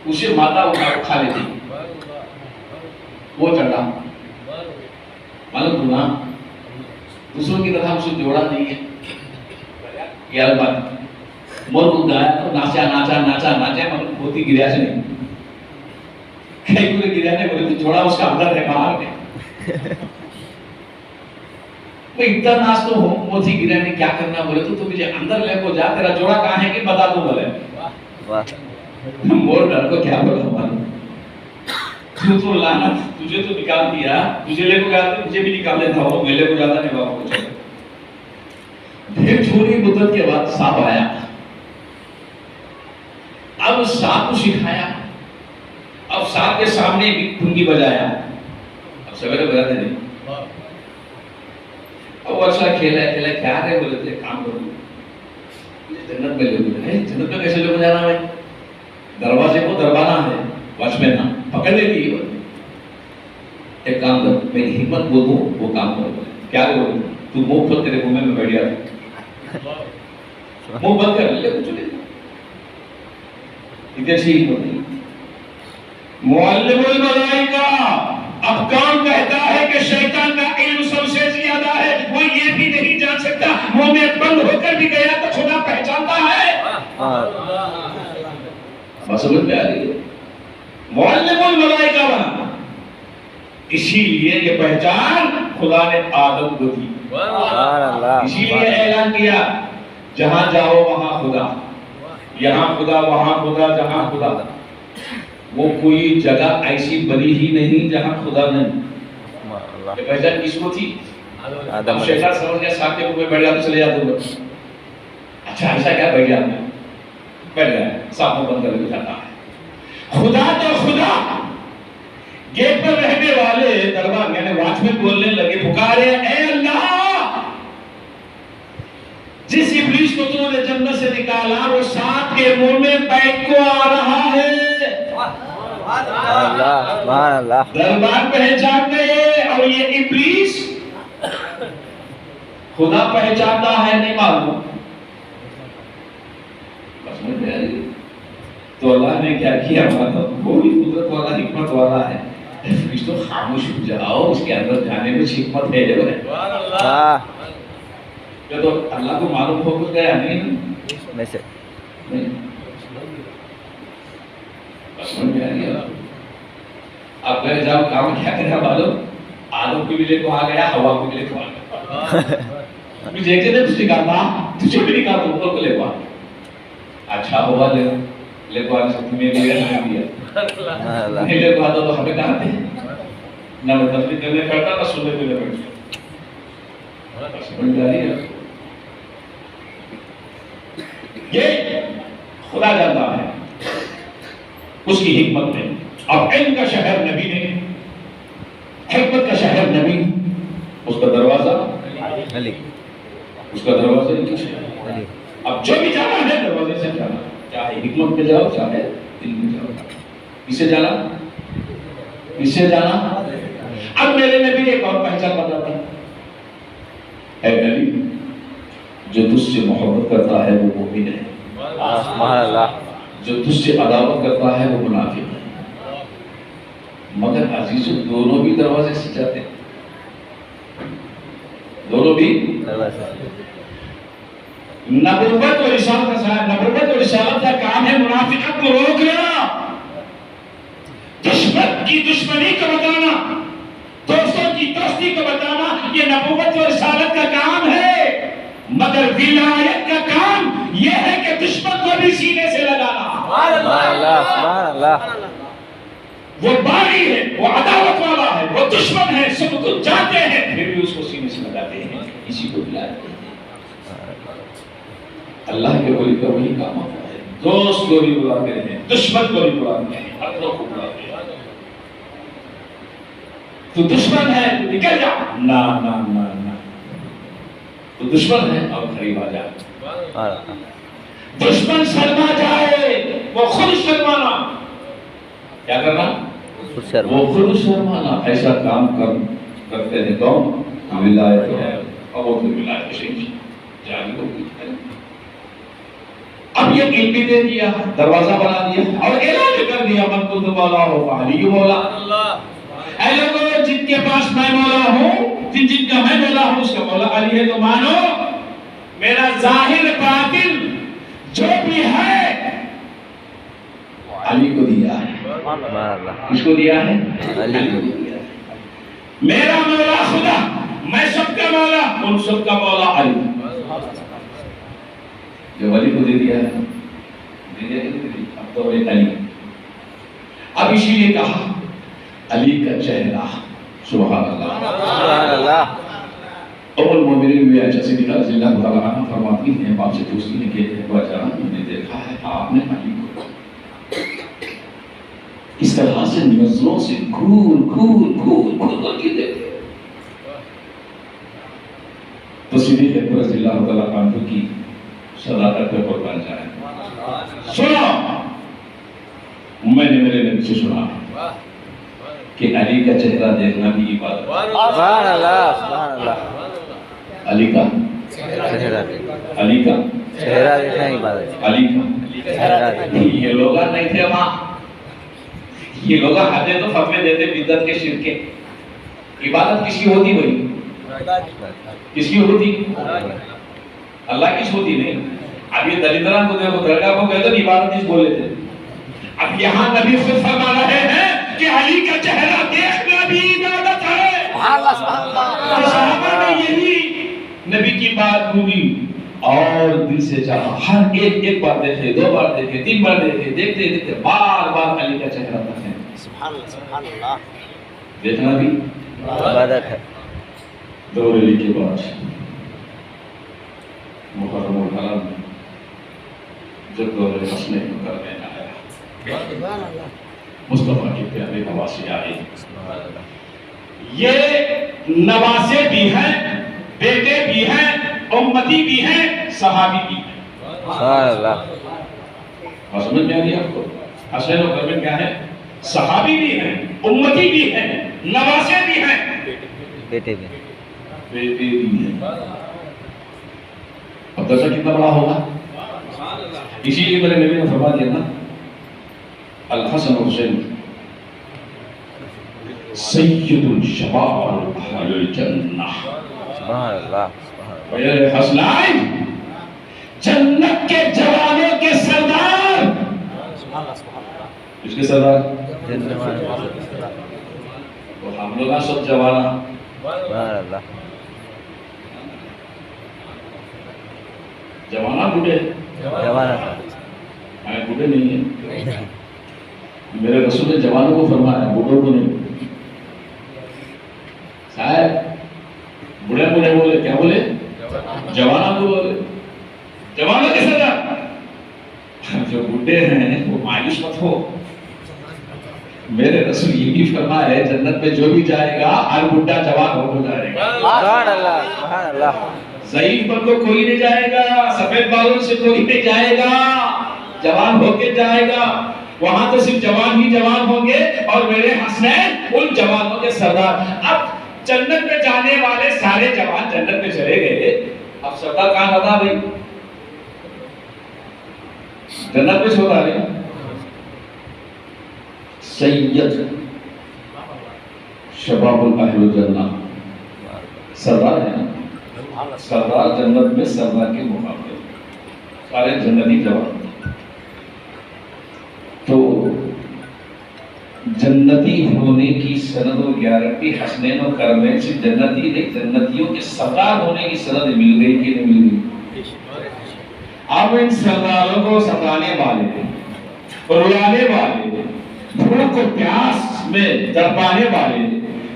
اسے ماتا اٹھا لیتی. وہ چڑھا معلوم گناہ دوسروں کی طرح اسے جوڑا نہیں ہے. یہ الگ بات. مور کو گایا تو ناچا ناچا ناچا ناچا, مگر موتی گریا سے نہیں. کئی پورے گریا نے بولے تو جوڑا اس کا اندر ہے, باہر ہے. میں اتنا ناچ تو ہوں, موتی گریا نے کیا کرنا بولے تو مجھے اندر لے کو جا, تیرا جوڑا کہاں ہے کہ بتا دوں بولے. مور ڈر کو کیا بولا ہمارا, تو لعنت, تجھے تو نکال دیا, تجھے لے کو گیا تو مجھے بھی نکال دیتا ہو, میں لے کو جاتا نہیں بابا کو. پھر تھوڑی مدت کے بعد سانپ آیا. اب سانپ کو سکھایا, اب سانپ کے سامنے بھی کنگی بجایا. اب سویرے بجاتے نہیں. اب ورشا کھیلا کیا رہے بولے تھے, کام کروں, جنت میں لے گئے. جنت میں کیسے لے کو جانا ہے؟ دروازے کو دربانا ہے, واچ مین نا پکڑ لیتی ہے. ایک کام کر, میں حکمت بول دوں وہ کام کرو. کیا کرو؟ تو منہ کھول تیرے منہ میں بیٹھ جا, منہ بند کر لے کچھ نہیں. اتنی اچھی حکمت نہیں. معلم الملائکہ, اب کون کہتا ہے کہ شیطان کا علم سب سے زیادہ ہے؟ وہ یہ بھی نہیں جان سکتا, منہ میں بند ہو کر بھی گیا تو خدا پہچانتا ہے. بس سمجھ میں آ رہی ہے. معلم الملائکہ بنا, اسی لیے یہ پہچان خدا نے آدم کو دی. اسی لیے اعلان کیا جہاں جاؤ وہاں خدا, یہاں خدا وہاں خدا جہاں خدا. وہ کوئی جگہ ایسی بنی ہی نہیں جہاں خدا نہیں. یہ پہچان کس کو تھی؟ اب شیطان سمجھ گیا ساتھ کے منہ میں بیٹھ جاتا چلے جاتے ہو. اچھا ایسا کیا بیٹھ جاتا ہے؟ بیٹھ گیا ساتھ میں بند کر کے جاتا ہے. خدا تو خدا, گیٹ پر رہنے والے دربار یعنی واچ میں بولنے لگے, پکارے اے اللہ, جس ابلیس کو تم نے جنت سے نکالا وہ ساتھ کے منہ میں بیٹھ کو آ رہا ہے. دربار پہچان گئے اور یہ ابلیس خدا پہچانتا ہے نہیں معلوم. تو اللہ نے کیا کیا, وہ بھی قدرت والا حکمت والا ہے. ابلیس تو خاموش ہو جاؤ, اس کے اندر جانے میں حکمت ہے. تو اللہ کو معلوم ہو کچھ گیا نہیں. اب گھر جاؤ کام کیا کرا معلوم, آدم کو بھی لے کو آ گیا, ہوا کو بھی لے کو آ گیا. مجھے ایک جگہ تجھے کہا تجھے بھی نہیں کہا تو اوپر کو لے کو آ گیا. اچھا ہوا لے کو آنے سے تمہیں بھی نہیں دیا, نہیں لے کو آتا تو ہمیں کہاں تھے نہ میں تفریح کرنے کرتا نہ سننے کے لیے بیٹھتا. سمجھ جا رہی ہے؟ یہ خدا جانتا ہے اس کی حکمت میں. اب علم کا شہر نبی نے, حکمت کا شہر نبی, اس کا دروازہ علی, اس کا دروازہ علی. اب جو بھی جانا ہے دروازے سے جانا, چاہے حکمت میں جاؤ چاہے علم میں جاؤ. کسے جانا؟ کسے جانا؟ اب میرے نبی ایک اور پہچان بتاتا ہے, اے علی جو تجھ سے محبت کرتا ہے وہ مومن ہے, جو تجھ سے عداوت کرتا ہے وہ منافق ہے. مگر عزیزو دونوں بھی دروازے سے جاتے ہیں, دونوں بھی. نبوت و رسالت کا کام ہے منافقت کو روکنا, دشمن کی دشمنی کو بتانا, دوستوں کی دوستی کو بتانا, یہ نبوت و رسالت کا کام ہے. مگر ولایت کا کام یہ ہے کہ دشمن کو بھی سینے سے لگانا. وہ باغی ہے, وہ عداوت والا ہے, وہ دشمن ہے, سب کو جاتے ہیں پھر بھی اس کو سینے سے لگاتے ہیں, اسی کو ولایت. اللہ کے ولی کا وہی کام ہوتا ہے, دوست کو بھی بلاتے ہیں, دشمن کو بھی بلاتے ہیں, اپنوں کو بلاتے ہیں. تو دشمن ہے تو نکل جا, نا نا نا نا, تو دشمن ہے اور قریب آ جا. دشمن شرما جائے وہ خود شرمانا. کیا کرنا؟ وہ خود شرمانا. ایسا کام کرتے ہیں کون؟ ولایت ہے, اور وہ ولایت سے جاری ہوگی. اب یہ علم بھی دے دیا, دروازہ بنا دیا اور اعلان کر دیا من کنت مولا ہو فعلی مولا. اے لوگوں جن کے پاس میں مولا ہوں, جن کا میں مولا ہوں, اس کا مولا علی ہے, تو مانو میرا ظاہر باطن جو بھی ہے علی کو دیا ہے. کس کو دیا ہے؟ علی کو دیا ہے. میرا مولا خدا, میں سب کا مولا, ان سب کا مولا علی. جو علی کو دے دیا ہے, اب تو علی. اب اسی لیے کہا علی کا چہرہ, سبحان اللہ سبحان اللہ. ام المؤمنین بھی عائشہ صدیقہ رضی اللہ تعالیٰ عنہا فرماتی ہیں, باپ سے پوچھتی ہیں کہ ابا جان میں نے دیکھا ہے آپ نے علی کو اس طرح سے نظروں سے گھور کے دیکھے. تو صدیق اکبر رضی اللہ تعالیٰ عنہ کی صداقت پہ قربان جائیں. سنو، میں نے میرے نبی سے سنا کہ علی کا چہرہ دیکھنا بھی عبادت ہے. سبحان اللہ سبحان اللہ. علی کا چہرہ علی کا چہرہ دیکھنا عبادت ہے. علی کا چہرہ دیکھنا. یہ لوگ نہیں تھے وہاں. یہ لوگ حدیں تو فتوے دیتے بدعت کے شرک کے. عبادت کس کی ہوتی بھائی؟ کس کی ہوتی؟ اللہ کی ہوتی نہیں. اب یہ دلیدران کو دیکھو، درگاہ کو کہتے ہیں عبادت اس بول لیتے. اب یہاں نبی خود فرما رہے ہیں کہ علی کا چہرہ دیکھنا بھی عبادت ہے. صحابہ نے یہی نبی کی بات بولی اور دل سے چاہا. ہر ایک بار دیکھے، 2 بار دیکھے، 3 بار دیکھے، دیکھتے دیکھتے بار بار علی کا چہرہ دیکھیں. سبحان اللہ. دیکھنا بھی عبادت ہے. دور علی کے بعد محرم الحرام جب دور حسنین کرنے آیا، مصطفیٰ کی پیارے نواسے آئے. یہ نواسے بھی ہیں، بیٹے بھی ہیں، امتی بھی ہیں، صحابی بھی ہیں. سبحان اللہ. سمجھ میں آ رہی ہے آپ کو؟ حسین و کربین کیا ہے؟ صحابی بھی ہیں، امتی بھی ہیں، نواسے بھی ہیں، بیٹے بھی. بیٹے بھی ہیں. اب درجہ کتنا بڑا ہوگا؟ اسی لیے میرے نبی نے فرما دیا نا، الحسن و حسین سید الشباب اہل الجنہ. سبحان اللہ سبحان اللہ. میرے حسنین جنت کے جوانوں کے سردار. اس کے سردار وہ ہم لوگ سب جوانا. سبحان اللہ. جوانا بوڑھے جوانا بوڑھے نہیں ہیں. میرے رسول نے جوانوں کو فرمایا، بوڑھوں کو نہیں. صاحب بوڑھے بولے، کیا بولے؟ جوانا کو بولے. جوانوں کے سردار. جو بوڑھے ہیں وہ مایوس مت ہو. میرے رسول یہ بھی فرمایا ہے جنت میں جو بھی جائے گا ہر بڈھا جوان ہو جائے گا. سبحان اللہ سبحان اللہ. ضعیف پر کو کوئی نہیں جائے گا، سفید بالوں سے کوئی نہیں جائے گا، جوان ہو کے جائے گا. وہاں تو صرف جوان ہی جوان ہوں گے اور میرے حسنین ان جوانوں کے سردار. اب جنت میں جانے والے سارے جوان جنت میں چلے گئے، اب سردار کہاں رہا بھائی؟ جنت میں چھوڑا رہے. سید شباب اہل الجنہ سردار ہے نا. سردار جنت میں سردار کے مقابلے سارے جنتی جوان. تو جنتی ہونے کی سند و گارنٹی حسنین و کرمین سے جنتی نہیں، جنتیوں کے سردار ہونے کی سند مل گئی کہ نہیں مل گئی؟ اب ان سرداروں کو ستانے والے، رلانے والے، بھوک و پیاس میں تڑپانے والے،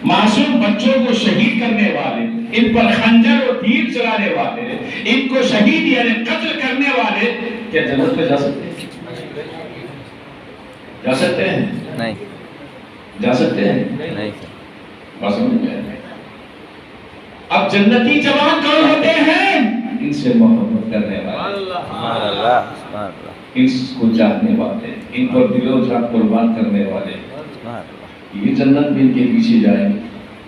معصوم بچوں کو شہید کرنے والے، ان پر خنجر و تیر چلانے والے، ان کو شہید یعنی قتل کرنے والے کیا جنت میں جا سکتے ہیں؟ جا سکتے ہیں؟ نہیں جا سکتے ہیں؟ نہیں. بات سمجھ میں آئی؟ اب جنتی جوان کون ہوتے ہیں؟ ان سے محبت کرنے والے، سبحان اللہ سبحان اللہ. ان کو چاہنے والے، ان پر دل و جان قربان کرنے والے. سبحان اللہ. یہ جنت میں ان کے پیچھے جائیں گے.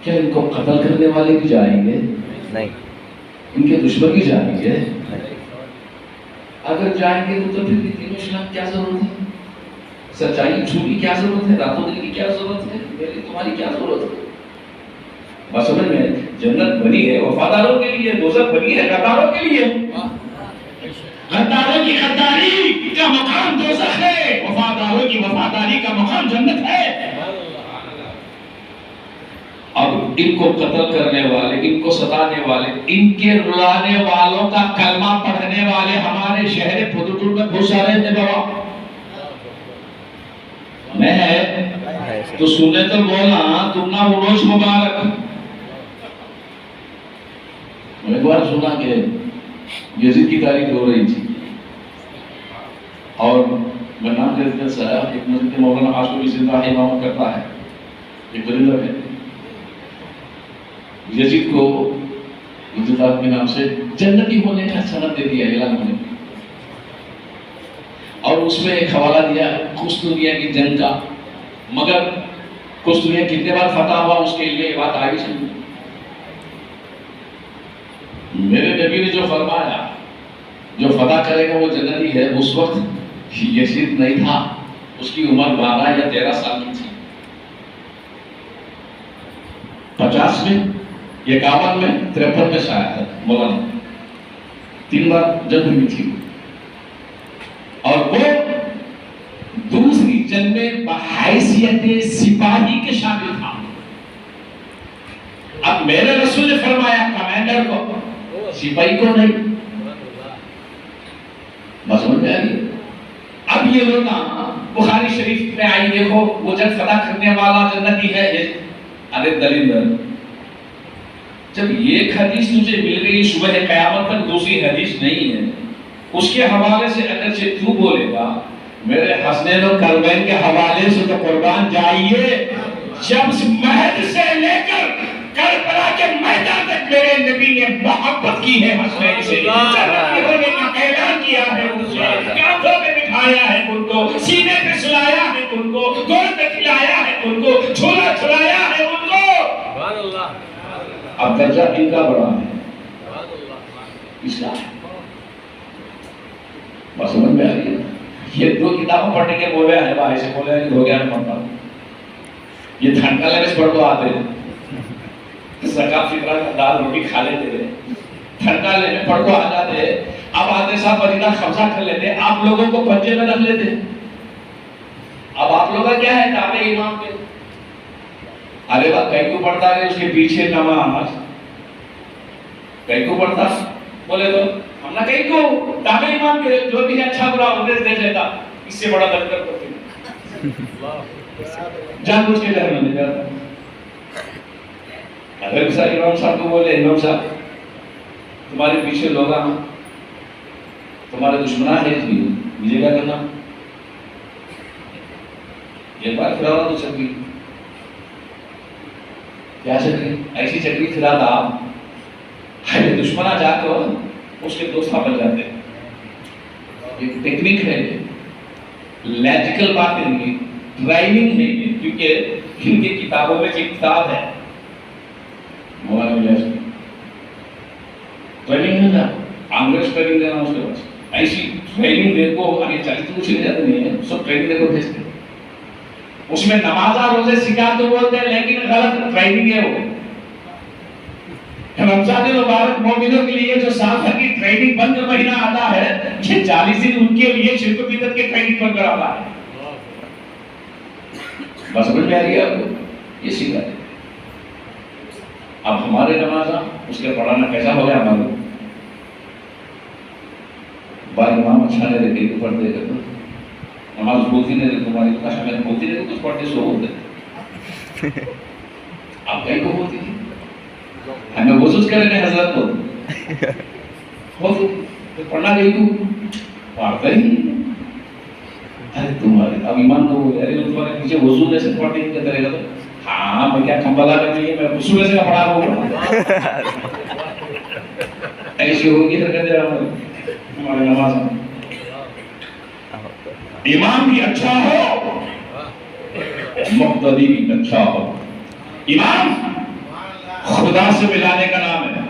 کیا ان کو قتل کرنے والے بھی جائیں گے؟ نہیں ان کے دشمن بھی جائیں گے؟ نہیں. اگر جائیں گے تو پھر دین اسلام کیا ضرورت ہے؟ سچائی جھوٹی کیا ضرورت ہے؟ راتوں دن کی کیا ضرورت ہے؟ میری تمہاری کیا ضرورت ہے؟ بس سمجھ میں جنت بنی ہے وفاداروں کے لیے، دوزخ بنی ہے غداروں کے لیے. غداروں کی غداری کا مقام دوزخ ہے، وفاداروں کی وفاداری کا مقام جنت ہے. اب ان کو قتل کرنے والے، ان کو ستانے والے، ان کے رلانے والوں کا کلمہ پڑھنے والے ہمارے شہر پھدوٹور میں بہت سارے ہیں بابا. میں ہے تو سنے تو بولا تم نہ عروج مبارک. میں ایک بار سنا کہ یزید کی تاریخ ہو رہی تھی اور میں نام کہتے ہیں صاحب ایک مسجد کے مولانا عاشق زندہ امامت کرتا ہے، ایک بریلر ہے. یزید کو انتخاب کے نام سے جنتی ہونے کا سند دے دیا اعلان ہونے. اور اس میں ایک حوالہ دیا قسطنطنیہ کی جنگ کا، مگر قسطنطنیہ کتنے بار فتح ہوا اس کے لیے یہ بات آگے چلی۔ میرے نبی نے جو فرمایا جو فتح کرے گا وہ جنتی ہے، اس وقت یزید نہیں تھا، اس کی عمر 12 یا 13 سال کی تھی۔ 50 میں، 51 میں، 53 میں شاید ہے مولانا، 3 بار جنگ ہوئی تھی، اور وہ دوسری جنگ میں بحیثیت سپاہی کے شامل تھا۔ اب میرے رسول نے فرمایا کمانڈر کو، سپاہی کو نہیں۔ بس سمجھ میں آ گئی؟ اب یہ لوگ بخاری شریف میں آئی، دیکھو وہ جنگ فتح کرنے والا جنتی ہے، ارے دلیل جب ایک حدیث تجھے مل گئی شبہ قیامت تک دوسری حدیث نہیں ہے، اس کے حوالے سے اگرچہ تو بولے گا، میرے حسنین و کربین کے حوالے سے تو قربان جائیے، جب مہد سے لے کر کربلا کے میدان تک میرے نبی نے محبت کی ہے حسنین سے، جنتی ہونے کا اعلان کیا ہے، ان سے کانٹوں پہ بٹھایا ہے ان کو، سینے پہ سلایا ہے ان کو، گود پہ کھلایا ہے ان کو، جھولا جھلایا ہے ان کو۔ سبحان اللہ۔ اب درجہ ان کا بڑا ہے، اس کا بس سمجھ میں آ رہی ہے؟ یہ 2 کتابوں پڑھنے کے بولے ہیں، بھائی سے بولے ہیں کہ ہو گیا ہے پڑھتا ہوں، یہ ٹھنڈا لگے پڑھ تو آتے ہیں، زکات فطرہ کا دال روٹی کھا لیتے ہیں، ٹھنڈا لینے پڑھ تو آ جاتے ہیں، اب آتے صاحب مدینہ خمسہ کر لیتے ہیں، آپ لوگوں کو پنجے میں رکھ لیتے ہیں۔ اب آپ لوگوں کا کیا ہے تابع امام کے، ارے بات کئی کو پڑھتا ہے اس کے پیچھے نماز، کئی کو پڑھتا بولے تو ہم نہ کہیں کو تابع امام کے جو بھی اچھا برا انہیں دیکھ لیتا، اس سے بڑا درد کرتے جان بوجھ کے جانے نہیں جاتا۔ اگر کسا امام صاحب کو بولے امام صاحب تمہارے پیچھے لوگ ہیں، تمہارے دشمنان ہے، مجھے کیا کرنا؟ یہ بات پھراوا تو چکری، کیا چکری؟ ایسی چکری پھرا تھا آپ دشمنہ جا کر اس کے دوست بن جاتے ہیں۔ یہ ٹیکنیک ہے، لاجیکل بات نہیں، ٹرائننگ ہے، کیونکہ ان کی کتابوں میں ایک کتاب ہے مولانا الیاس کی، ٹریننگ نہیں تھا، انگریز ٹریننگ دینا اس کے پاس، ایسی ٹریننگ دے کو آگے چلی تو کچھ نہیں جاتے نہیں ہے، سب ٹریننگ دے کو بھیجتے ہیں، اس میں نماز اور روزے سکھا تو بولتے ہیں لیکن غلط ٹریننگ ہے وہ۔ رمضان مبارک مومنوں کے لیے جو سال بھر کی ٹریننگ بند کا مہینہ آتا ہے، یہ 40 دن ان کے لیے شرک و بدعت کے ٹریننگ بند کراتا ہے۔ بس سمجھ میں آ رہی ہے آپ کو؟ یہ سیکھا ہے۔ اب ہمارے نماز اس کے پڑھانا کیسا ہو گیا ہمارے بھائی امام اچھا نہیں رہتے تو پڑھتے رہتے نماز بولتی نہیں رہتے تمہاری تو کہا میں بولتی رہتے کچھ پڑھتے سو بولتے آپ کہیں کو بولتی تھی ہمیں وضوز کرنے حضرت ہوتی پڑھنا گئی تو پڑھتا ہی ارے تمہارے اب ایمان کو بولے ارے تمہارے پیچھے وضو جیسے پڑھنے کی کہتے رہے گا تو ہاں میں کیا کمبلا کرنی ہے میں وضو سے پڑھا رہا ایسی ہوگی حرکت ہمارے نماز میں۔ امام بھی اچھا ہو مقتدی بھی اچھا ہو، امام خدا سے ملانے کا نام ہے۔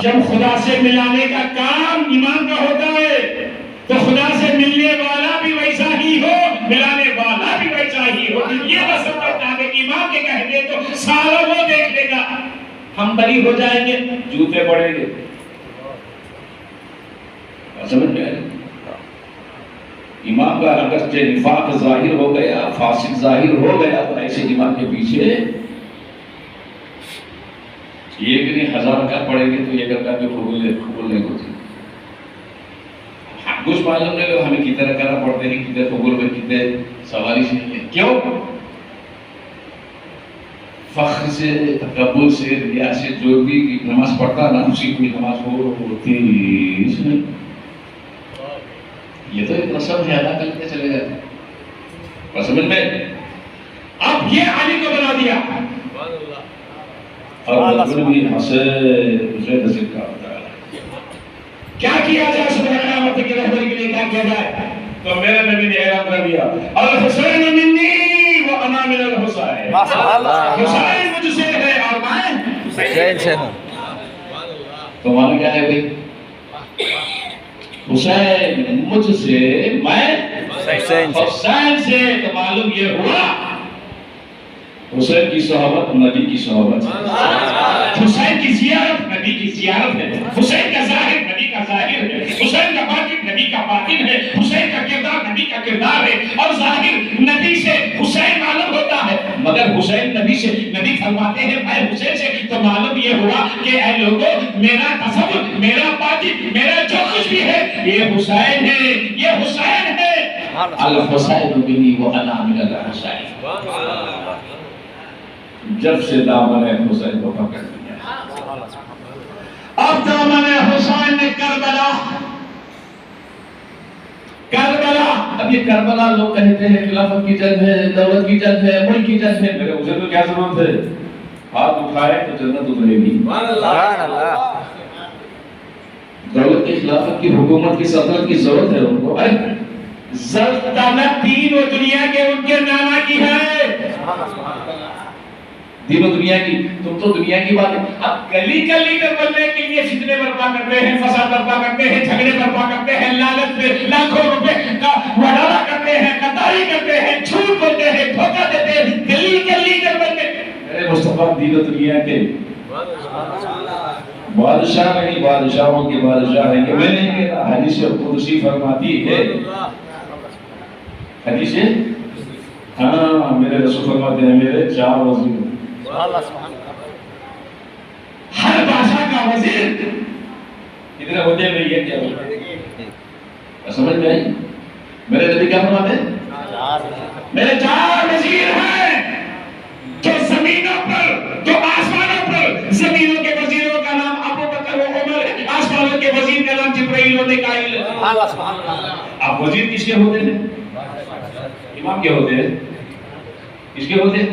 جب خدا سے ملانے کا کام امام کا ہوتا ہے تو خدا سے ملنے والا بھی ویسا ہی ہو، ملانے والا بھی ویسا ہی ہو۔ یہ نہ سمجھتا ہے کہ امام کے کہہ دے تو سارا وہ دیکھ لے گا، ہم بری ہو جائیں گے، جوتے پڑیں گے۔ سمجھ میں آئے امام کا اگر نفاق ظاہر ہو گیا، فاسق ظاہر ہو گیا تو ایسے امام کے پیچھے ایک نہیں 1000 رکعت پڑھیں گے تو ایک رکعت بھی قبول نہیں ہوتی۔ کچھ معلوم نہیں ہمیں کتنے رکعت پڑھتے ہیں، کتنے قبول میں کتنے سواری سے ہیں، کیوں؟ فخر سے، تکبر سے، ریا سے جو بھی نماز پڑھتا نا اسی کوئی نماز ہوتی اس میں یہ تو ایک رسم ہے ادا کرتے چلے جاتے ہیں۔ سمجھ میں اب یہ علی کو بنا دیا اور رسول بھی حسین دوسرے تصدیق کا ہوتا ہے۔ کیا کیا جائے سبحان اللہ امامت کی رہبری کے لیے کیا کیا جائے؟ تو میرے نبی نے اعلان کر دیا الحسین منی و انا من الحسین، حسین مجھ سے ہے اور میں حسین سے ہوں. تو مانا کیا ہے بھائی؟ حسین مجھ سے، میں حسین سے. حسین سے. تو معلوم یہ ہوا حسین کی صحبت نبی کی صحبت ہے، حسین کی زیارت نبی کی زیارت ہے، حسین کا ظاہر نبی کا ظاہر ہے، حسین کا باطن نبی کا باطن ہے، حسین کا کردار نبی کا کردار ہے. اور ظاہر نبی سے حسین معلوم ہوتا ہے، مگر حسین نبی سے، نبی فرماتے ہیں میں حسین سے. تو معلوم یہ ہوا کہ اے لوگوں میرا تصور، میرا باطن، میرا جو کچھ بھی ہے یہ حسین ہے، یہ حسین ہے. الحسین بنی و انا من الحسین. جب سے دامن حسین کو پکڑ لیا، اب دامن حسین نے کربلا، اب یہ کربلا لوگ کہتے ہیں خلافت کی جنگ ہے، دولت کی جنگ ہے، ملک کی جنگ ہے. میرے حسین کو کیا ضرورت ہے؟ ہاتھ اٹھائے تو جنت اترے گی. سبحان اللہ. دولت کی، خلافت کی، حکومت کی، سلطنت کی ضرورت ہے ان کو. سلطنت دین و دنیا کے ان کے نانا کی ہے، دین و دنیا کی. تم تو دنیا کی بات ہے. اب گلی کا لیڈر بننے کے لیے فتنے برپا کرتے ہیں، فساد برپا کرتے ہیں، جھگڑے برپا کرتے ہیں، لالچ پہ لاکھوں روپے کا وعدہ کرتے ہیں، غداری کرتے ہیں، جھوٹ بولتے ہیں، دھوکہ دیتے ہیں. گلی کے لیڈر بننے، میرے مصطفیٰ دین و دنیا کے بادشاہ نہیں، بادشاہوں کے بادشاہ ہے. کہ میں نہیں کہہ رہا، حدیث قدسی فرماتی ہے، حدیث ہے. ہاں میرے رسول فرماتے ہیں میرے 4 وزیر، ہر بادشاہ کا وزیر کتنے ہوتے ہیں؟ یہ کیا ہوتے ہیں؟ سمجھ میں آئی؟ میرے نبی کیا فرماتے ہیں؟ میرے 4 وزیر ہیں جو زمینوں پر، جو آسمانوں پر. زمینوں کے وزیروں کا نام ابو بکر و عمر ہے، آسمانوں کے وزیر کا نام جبرائیل و میکائیل ہے. اب وزیر کس کے ہوتے ہیں؟ امام کے ہوتے ہیں. کس کے ہوتے ہیں؟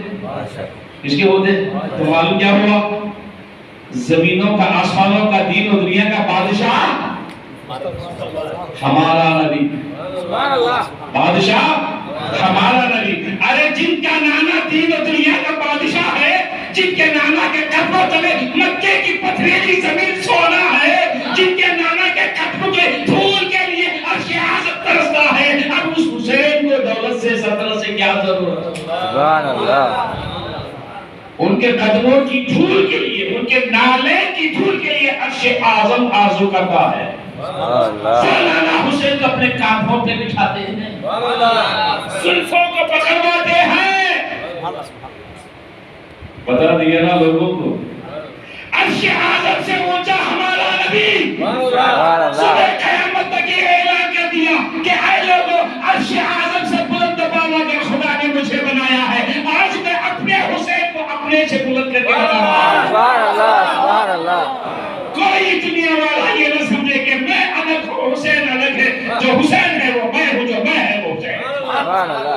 کس کے ہوتے ہیں؟ تو معلوم کیا ہوا؟ زمینوں کا، آسمانوں کا، دین و دنیا کا بادشاہ ہمارا نبی. بادشاہ ہمارا نبی. ارے جن کا نانا دین و دنیا کا بادشاہ ہے، جن کے نانا کے قدموں تلے مکے کی پتھریلی زمین سونا ہے، جن کے نانا کے قدموں کے پھول کے لیے عرش اعظم ترستا ہے، اب اس حسین کو دولت سے، سلطنت سے کیا ضرورت؟ سبحان اللہ. ان کے قدموں کی دھول کے لیے، ان کے نالے کی دھول کے لیے عرش اعظم آرزو کرتا ہے. سالانہ حسین کو اپنے کاندھوں پہ بٹھاتے ہیں، زلفوں کو پکڑواتے ہیں. بتا دیا نا لوگوں کو، عرش اعظم سے اونچا ہمارا نبی. صبح قیامت تک یہ اعلان کر دیا کہ اے لوگوں، عرش اعظم سے بلند بالا کے خدا نے مجھے بنایا ہے. آج میں اپنے حسین کو اپنے سے بلند کر کے بنا رہا ہوں. سبحان اللہ. سبحان اللہ. کوئی دنیا والا یہ نہ سمجھے کہ میں الگ ہوں، حسین الگ ہے. جو حسین ہے وہ میں ہوں، جو میں ہے وہ حسین. سبحان اللہ.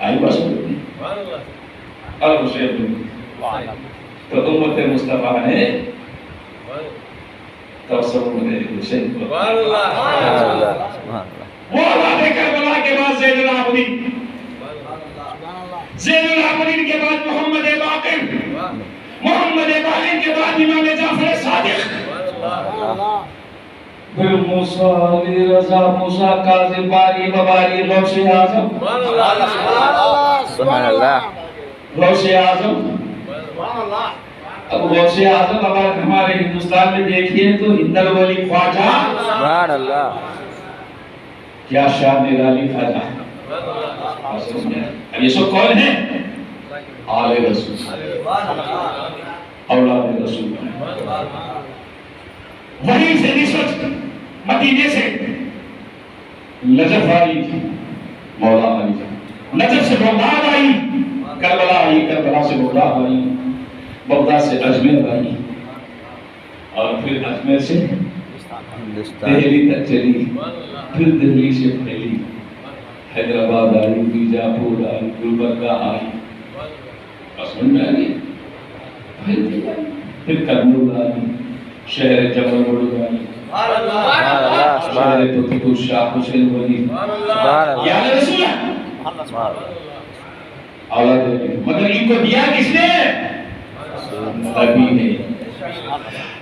آئی بات سمجھیں؟ الحسین تو امت مصطفیٰ نے تصور حسین کو. وہ واقعہ کربلا کے بعد زین العابدین، زین العابدین کے بعد محمد باقر، محمد باقر کے بعد امام جعفر صادق، پھر موسیٰ علی رضا، موسیٰ کاظم، باری مباری، غوث اعظم. سبحان اللہ. غوث اعظم. اب غوث اعظم اگر ہمارے ہندوستان میں دیکھیے تو ہندل ولی خواجہ. سبحان اللہ. کیا شان نرالی خواجہ. اب یہ سب کون ہیں؟ آل رسول، اولاد رسول. وہیں سے نسبت مدینے سے نجف آئی، مولا علی. نجف سے بغداد آئی، کربلا آئی، کربلا سے بغداد آئی، بغداد سے اجمیر آئی، اور پھر اجمیر سے دہلی تک چلی، پھر دہلی سے پھیلی، حیدرآباد آئی، بیجاپور آئی، گلبرگہ آئی. سمجھ میں آئی؟ پھر کرنول آئی، شہر جبل ملک آئی، اللہ سبحان میرے پتی کو شاہ حسین ولی اللہ یا رسول ہے سبحان اولاد ہے، مگر ان کو دیا کس نے؟ نبی نے۔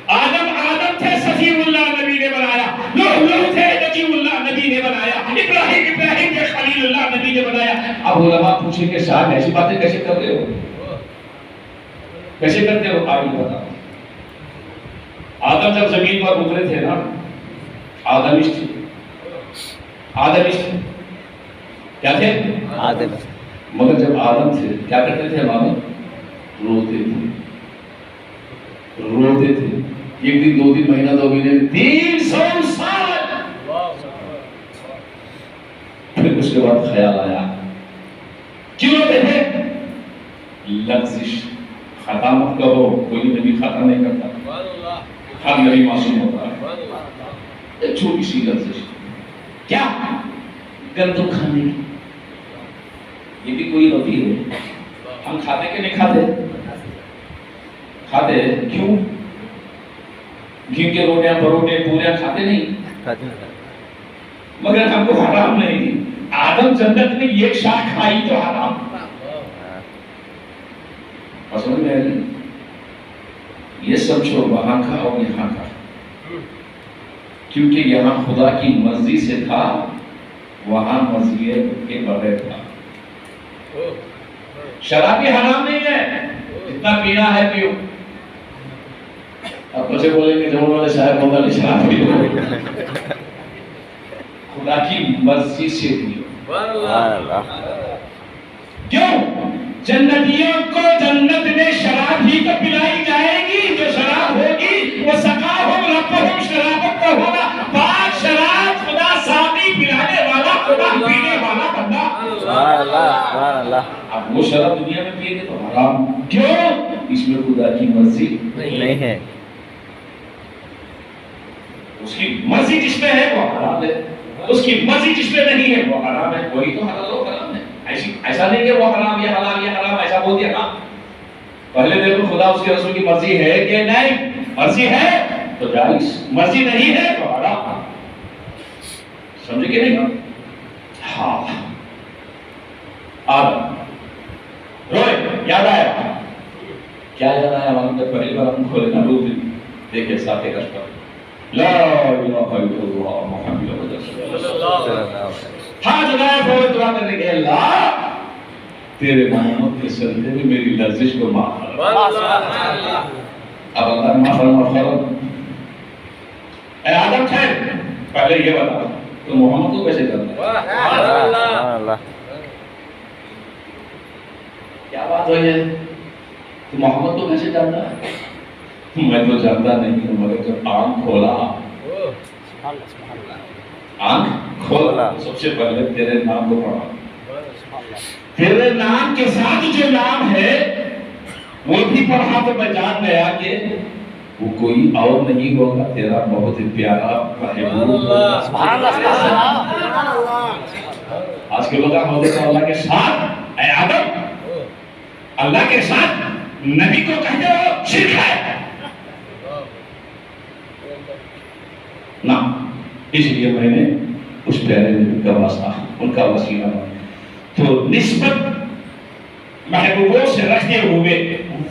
آدم تھے صفی اللہ نبی نے بنایا، نوح تھے نجی اللہ نبی نے بنایا، ابراہیم تھے خلیل اللہ نبی نے بنایا۔ اب علماء پوچھیں کہ صاحب ایسی باتیں کیسے کر رہے ہو، کیسے کرتے ہو؟ آئیے بتاؤ۔ آدم جب زمین پر اترے تھے نا، آدمشت کیا تھے؟ آدم مگر جب آدم تھے کیا کرتے تھے؟ ہمارے روتے تھے، ایک دن، دو دن، مہینہ، 2 مہینے، 300 سال۔ پھر اس کے بعد خیال آیا، کیوں روتے تھے؟ لغزش، خطا مت کرو، کوئی نبی خطا نہیں کرتا، ہر نبی معصوم ہوتا ہے۔ ایک چھوٹی سی لغزش، کیا؟ گندم کھانے کی، یہ بھی کوئی نبی ہے؟ ہم کھاتے کہ نہیں کھاتے؟ کھاتے، کیوں؟ گھی کے روٹیاں، پروٹے، پوریاں کھاتے نہیں، مگر ہم کو حرام نہیں دی۔ آدم جنت میں ایک شاخ کھائی تو حرام۔ سمجھ میں آئی؟ یہ سب چھوڑ، وہاں کا اور یہاں کا، کیونکہ یہاں خدا کی مرضی سے تھا، وہاں مرضی کے بغیر تھا۔ شراب بھی حرام نہیں ہے، جتنا پینا ہے پیو۔ اب بچے بولیں گے جب والے صاحب بندہ نے شراب پی لو، خدا کی مرضی سے پیو۔ کیوں؟ جنتیوں کو جنت میں شراب ہی تو پلائی جائے گی، جو شراب ہوگی وہ سقاہم ربہم شرابت کا ہوگا، پاک شراب، خدا ساقی پلانے والا، خدا پینے والا بندہ۔ سبحان اللہ۔ اب وہ شراب دنیا میں پیے گے تو حرام، کیوں؟ اس میں خدا کی مرضی نہیں ہے، اس کی مرضی جس میں ہے وہ حرام ہے، اس کی مرضی جس میں نہیں ہے وہ حرام ہے، وہی تو حلال و حرام ہے۔ ایسا نہیں کہ وہ حرام یہ حلال یہ حرام ایسا بول دیا نا۔ پہلے دیکھو خدا اس کے رسول کی مرضی ہے کہ نہیں، مرضی ہے تو جائز، مرضی نہیں ہے تو حرام۔ سمجھے کہ نہیں؟ ہاں، آدم روئے، یاد آیا، کیا یاد آیا؟ ہم جب پہلی بار ہم کھولے نا روح دیکھے ساتھ کش پر لا الہ الا اللہ محمد رسول اللہ۔ ہاں جناب وہ دعا کرنے کے اللہ تیرے محمد کے صدقے میں میری لرزش کو معاف فرما۔ اب اللہ معاف فرما۔ اے آدم خیر، پہلے یہ بتا تو محمد کو کیسے کرنا ہے؟ کیا بات ہوئی ہے؟ تو محمد کو کیسے جانتا ہے؟ میں تو جانتا نہیں ہوں، مگر جب آنکھ کھولا، آنکھ کھولا، سب سے پہلے تیرے نام کو پڑھا، تیرے نام کے ساتھ جو نام ہے وہ بھی پڑھا تو میں جان گیا کہ وہ کوئی اور نہیں ہوگا، تیرا بہت ہی پیارا محبوب۔ آج کے لوگ ہوتے تو اللہ کے ساتھ، اے آدم اللہ کے ساتھ نبی کو کہتے ہو شرک ہے نا، اس لیے میں نے اس پیارے نبی کا واسطہ، ان کا وسیلہ تو نسبت محبوبوں سے رکھتے ہوئے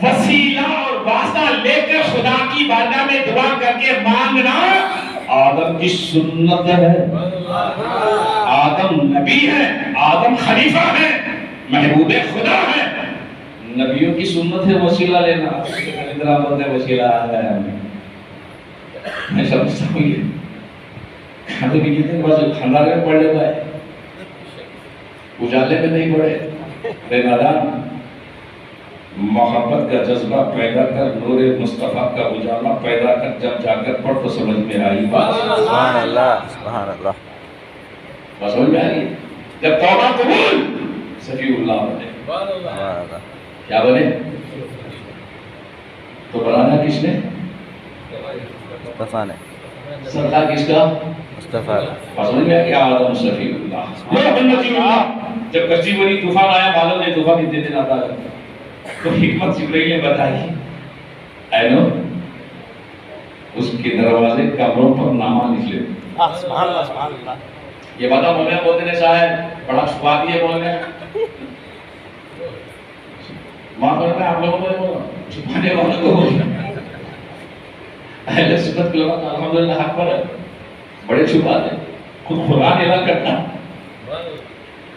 وسیلہ اور واسطہ لے کر خدا کی بارگاہ میں دعا کر کے مانگنا آدم کی سنت ہے۔ آدم نبی ہے، آدم خلیفہ ہے، محبوب خدا ہے، نبیوں کی سنت ہے وسیلہ لینا۔ ادھر بولتے ہیں وسیلہ ہے، میں سمجھتا ہوں یہ کھانے بھی کہتے ہیں بس کھاندار میں پڑھ لیتا ہے، اجالے میں نہیں پڑھے۔ بے نادان محبت کا جذبہ پیدا کر، نور مصطفیٰ کا اجالا پیدا کر، جب جا کر پڑھ تو سمجھ میں آئی بات۔ سبحان اللہ، سبحان اللہ، بات سمجھ میں آئی؟ جب توبہ قبول، صفی اللہ بنے۔ سبحان اللہ، کیا بنے؟ تو بنانا کس نے؟ مصطفیٰ نے، صدقہ کس کا؟ مصطفیٰ نے۔ بات سمجھ میں آئی؟ آدم صفی اللہ، نبی اللہ۔ جب کشتی بنی، طوفان آیا، بادل نے طوفان اتنے دن آتا ہے تو حکمت جبرائیل نے بتائی، اے نو اس کے دروازے قبروں پر نامہ لکھ لیتے. سبحان اللہ سبحان اللہ. یہ بتا مولانا بولتے ہیں شاید بڑا چھپا دیے بولنے ماں کرتا ہے آپ لوگوں کو بولا چھپانے والوں کو بولنا. اہل سنت کے لوگ الحمدللہ حق پر ہے, بڑے چھپاتے ہیں. خود قرآن اعلان کرتا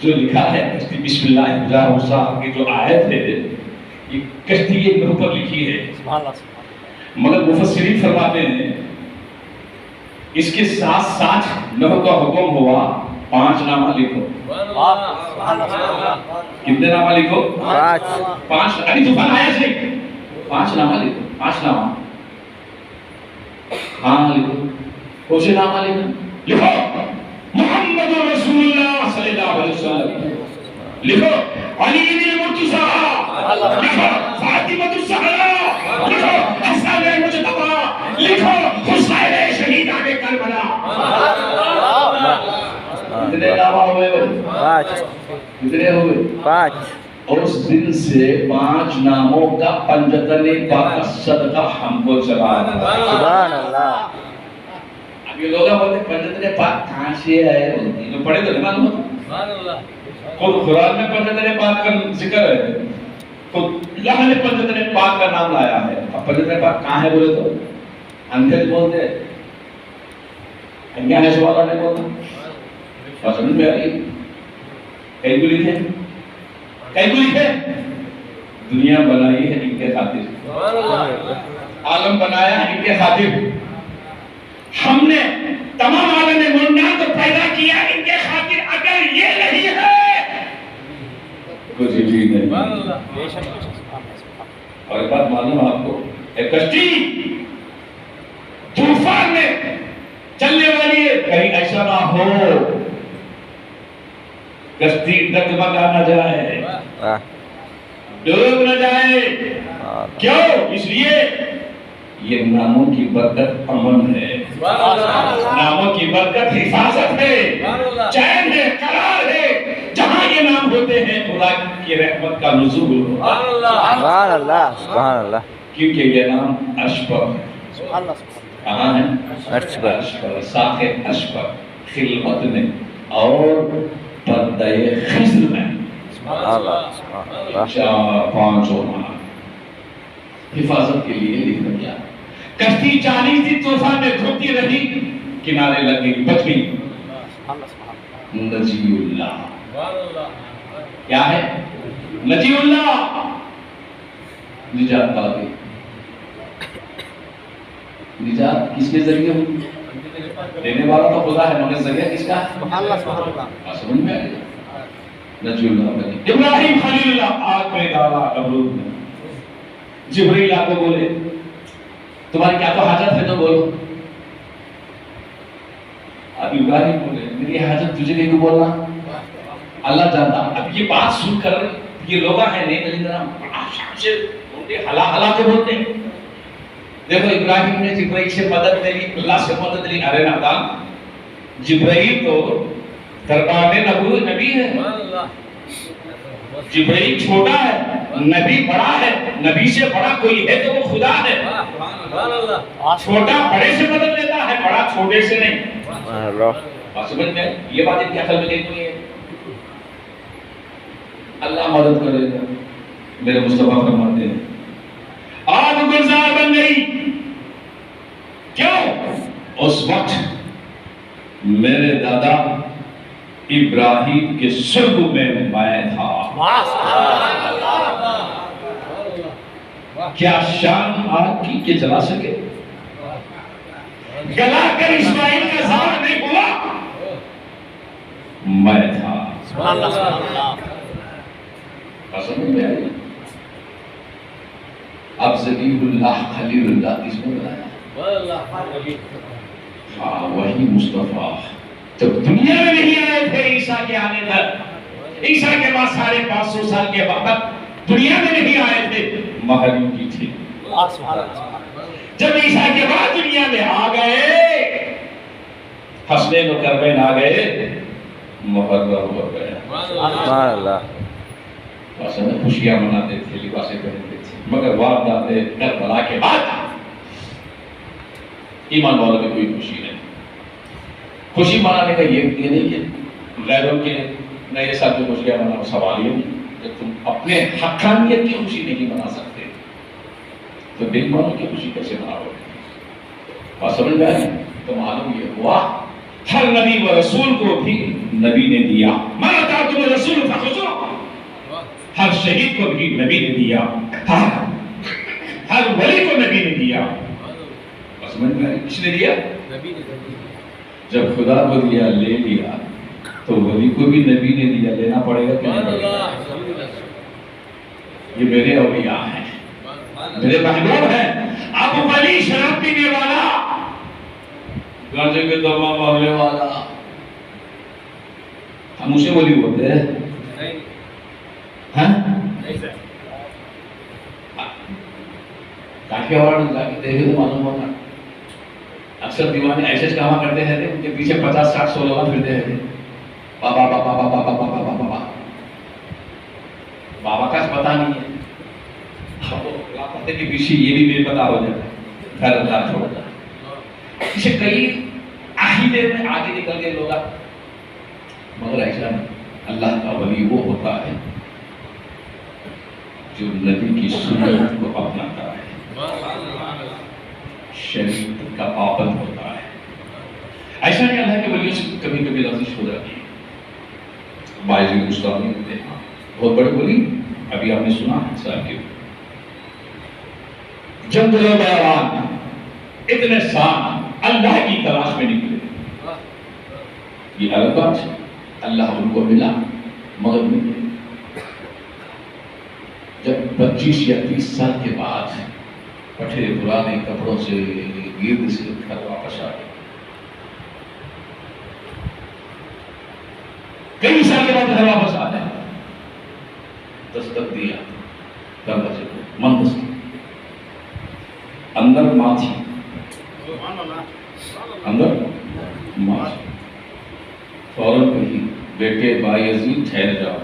جو لکھا ہے کشتی بسم اللہ الرحمن الرحیم کی جو آیت ہے یہ کشتی کے اوپر لکھی ہے. سبحان اللہ سبحان مگر مفسرین فرماتے ہیں اس کے ساتھ ساتھ نحو کا حکم ہوا 5 نامہ لکھو. سبحان اللہ. کتنے نامہ لکھو؟ 5. ابھی طوفان آیا سے 5 نامہ لکھو. 5 نامہ ہاں لکھو. کون سے نامہ لکھو؟ لکھو محمد رسول اللہ صلی اللہ علیہ وسلم, لکھو علی بن مرتضی, لکھو فاطمہ الزہرا, لکھو حسن مجتبی, لکھو حسین شہیدان کربلا. کتنے نامہ ہوئے؟ 5. کتنے ہوئے؟ 5. اور اس دن سے 5 ناموں کا پنجتن پاک صدقہ ہم کو چلا. سبحان اللہ. اب یہ لوگ بولتے ہیں پنجتن پاک کہاں سے ہے؟ یہ پڑھے تو نہیں معلوم ہوتا. خود قرآن میں پنجتن پاک کا ذکر ہے, خود اللہ نے پنجتن پاک کا نام لایا ہے. اب پنجتن پاک کہاں ہے بولے تو اندھے بولتے ہیں, انگیا ہے سوال نہیں بولتا. بات سمجھ میں آ رہی؟ کئی کو لکھے, کئی کو لکھے. دنیا بنائی ہے ان کے خاطر, عالم بنایا ہے ان کے خاطر. ہم نے تمام عالم موجودات کو پیدا کیا ان کے خاطر. اگر یہ نہیں ہے کچھ بھی نہیں. اور ایک بات معلوم آپ کو, ایک کشتی طوفان میں چلنے والی ہے, کہیں ایسا نہ ہو کشتی ڈگمگا نہ جائے, ڈوب نہ جائے. کیوں؟ اس لیے یہ ناموں کی برکت امن ہے, ناموں کی برکت حفاظت ہے, چین ہے, قرار ہے. جہاں یہ نام ہوتے ہیں خدا کی رحمت کا نزول ہوتا ہے. سبحان اللہ سبحان اللہ. کیونکہ یہ نام عرش پر ہے. سبحان اللہ. کہاں ہے؟ عرش پر. ساخ عرش پر, خلوت میں اور پردہ خضر میں. سبحان اللہ سبحان اللہ. 4-5 حفاظت کے لیے لکھا گیا. کشتی 40 دن طوفان میں گھومتی رہی, کنارے لگ گئی, بچ گئی. نجی اللہ کیا ہے؟ نجی اللہ نجات پا گئی. نجات کس کے ذریعے ہوئی؟ دینے والا تو خدا ہے, مگر ذریعہ کس کا؟ سبحان اللہ سبحان اللہ. سمجھ میں آ گیا. نجی اللہ بنی ابراہیم خلیل اللہ آگ میں ڈالا نمرود نے. جبرائیل آ کو بولے تمہاری کیا تو حاجت ہے تو بولو. اب ابراہیم بولے میری حاجت تجھے نہیں کو بولنا, اللہ جانتا. اب یہ بات سن کر یہ لوگ ہیں نہیں ملی طرح بڑا شان سے ہلا ہلا کے بولتے ہیں. دیکھو ابراہیم نے جبرائیل سے مدد لی, اللہ سے مدد لی. ارے نادان, جبرائیل تو دربار میں نبی ہے. جبرائیل چھوٹا ہے, نبی بڑا ہے. نبی سے بڑا کوئی ہے تو وہ خدا ہے. چھوٹا بڑے سے مدد لیتا ہے, بڑا چھوٹے سے نہیں. سمجھ میں یہ بات ان کی عقل میں نہیں ہوئی ہے. اللہ مدد کرے گا. میرے مصطفیٰ فرماتے ہیں آگ گلزار بن گئی. کیوں؟ اس وقت میرے دادا ابراہیم کے سرگ میں میں تھا. کیا شان آگ کی کہ جلا سکے؟ گلا کر اسماعیل کا ظاہر نہیں ہوا, میں تھا. سبحان اللہ سبحان اللہ. سمجھ میں آئی؟ اب ذبیح اللہ خلیل اللہ کس نے بنایا؟ ہاں وہی مصطفیٰ. جب دنیا میں نہیں آئے تھے عیسیٰ کے آنے تک, عیسیٰ کے بعد 550 سال کے بعد دنیا میں نہیں آئے تھے, محرم کی تھی. جب عیسیٰ کے بعد دنیا میں آ گئے, حسنین و کربین آ گئے, محرم ہو گیا. سبحان اللہ. خوشیاں مناتے تھے, لباسیں پہنتے تھے, مگر واردات کربلا کے بعد ایمان والوں میں کوئی خوشی نہیں. خوشی منانے کا یہ نہیں کہ غیروں کے نئے سال کی خوشیاں مناؤ، سوال یہ نہیں. جب تم اپنے حقانیت کی خوشی نہیں منا سکتے تو دل والوں کی خوشی کیسے مناؤ گے؟ بات سمجھ میں آئی؟ تو معلوم یہ ہوا ہر نبی و رسول کو بھی نبی نے دیا. مَا آتَاكُمُ الرَّسُولُ فَخُذُوهُ. ہر شہید کو بھی نبی نے دیا، ہر ولی کو نبی نے دیا. بات سمجھ میں آئی؟ کس نے دیا؟ جب خدا کو دیا لے لیا تو ولی کو بھی نبی نے دیا، لینا پڑے گا کہ نہیں پڑے گا؟ یہ میرے اولیاء ہیں، میرے محبوب ہیں. اب ولی شراب پینے والا، گانجے کے دما مارنے والا، ہم اسے ولی ہوتے ہیں؟ ہاں کاٹیا واڑ جا کے دیکھے تو معلوم ہوگا. اکثر دیوانے ایسے کہا کرتے ہیں ان کے پیچھے 50-60 سولوان پھرتے ہیں. بابا بابا بابا بابا بابا بابا بابا کا پتہ نہیں ہے، پتے کے پیچھے یہ بھی بے پتہ ہو جاتا ہے. خیر اللہ چھوڑ جاتا ہے. اسے کئی عقیدے میں آگے نکل گئے لوگ، مگر ایسا اللہ کا ولی وہ ہوتا ہے جو نبی کی سنت کو اپناتا ہے، شریعت کا پابند ہوتا ہے. ایسا نہیں اللہ کے ولیوں سے کبھی کبھی لفظ ہو جاتی ہے. باعث گستاخی ہوتے ہیں، بہت بڑے ولی ابھی آپ نے سنا ہے صاحب کے جنگل و بیابان اتنے سال اللہ کی تلاش میں نکلے. یہ الگ بات ہے، اللہ ان کو ملا مگر نہیں. جب 25 یا 30 سال کے بعد پٹھے پرانے کپڑوں سے گرد سے گھر واپس آ گئے. کئی سال کے بعد گھر واپس آ گئے، دستک دیا دروازے کو، من دستک اندر ماں تھی، اندر ماں تھی. فوراً کہی بیٹے بایزید ٹھہر جاؤ.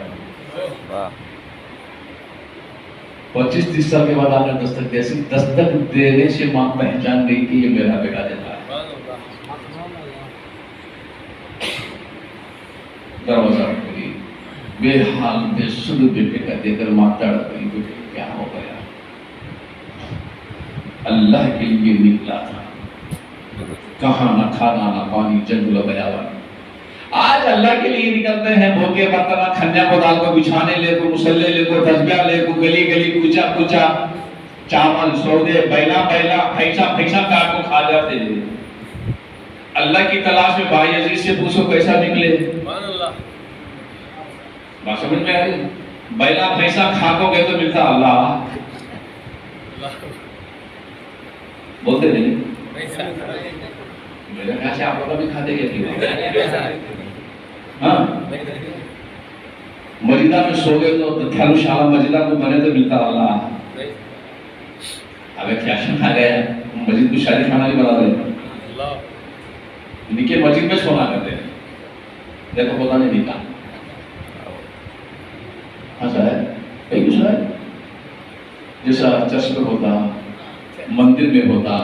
25-30 سال کے بعد آپ نے دستک دی. دستک دینے سے ماں پہچان گئی کہ یہ میرا بیٹا دیتا ہے. دروازہ کھولی، بے حال بے سود بیٹے کا دے کر ماں تڑپ گئی. بیٹے کیا ہو گیا؟ اللہ کے لیے نکلا تھا، کہاں نہ کھانا نہ پانی، جنگل و بیابان. آج اللہ کے لیے نکلتے ہیں، بھوکے برتنا کھنیا کو دال کو بچھانے لے کو، مسلے لے کو، تسبیح لے کو، گلی گلی کوچا کوچا، چاول سودے بیلا بیلا پیسہ پیسہ کاٹ کو کھا جاتے ہیں. اللہ کی تلاش میں بھائی عزیز سے پوچھو کیسا نکلے. بات سمجھ میں آئی؟ بیلا پیسہ کھا کو گئے تو ملتا اللہ. بولتے نہیں میرے خیال سے آپ لوگ بھی کھاتے گئے. ہاں مجیدہ میں سو گئے تو دھرم شالہ مجیدہ کو بنے تو ملتا اللہ. ابھی فیشن کھا گیا ہے، مسجد کو شادی کھانا بھی بنا رہے نکے مسجد میں سونا کرتے ہیں. دیکھو پتا نہیں نکا. ہاں سر کئی کچھ ہے جیسا چرچ میں ہوتا، مندر میں ہوتا،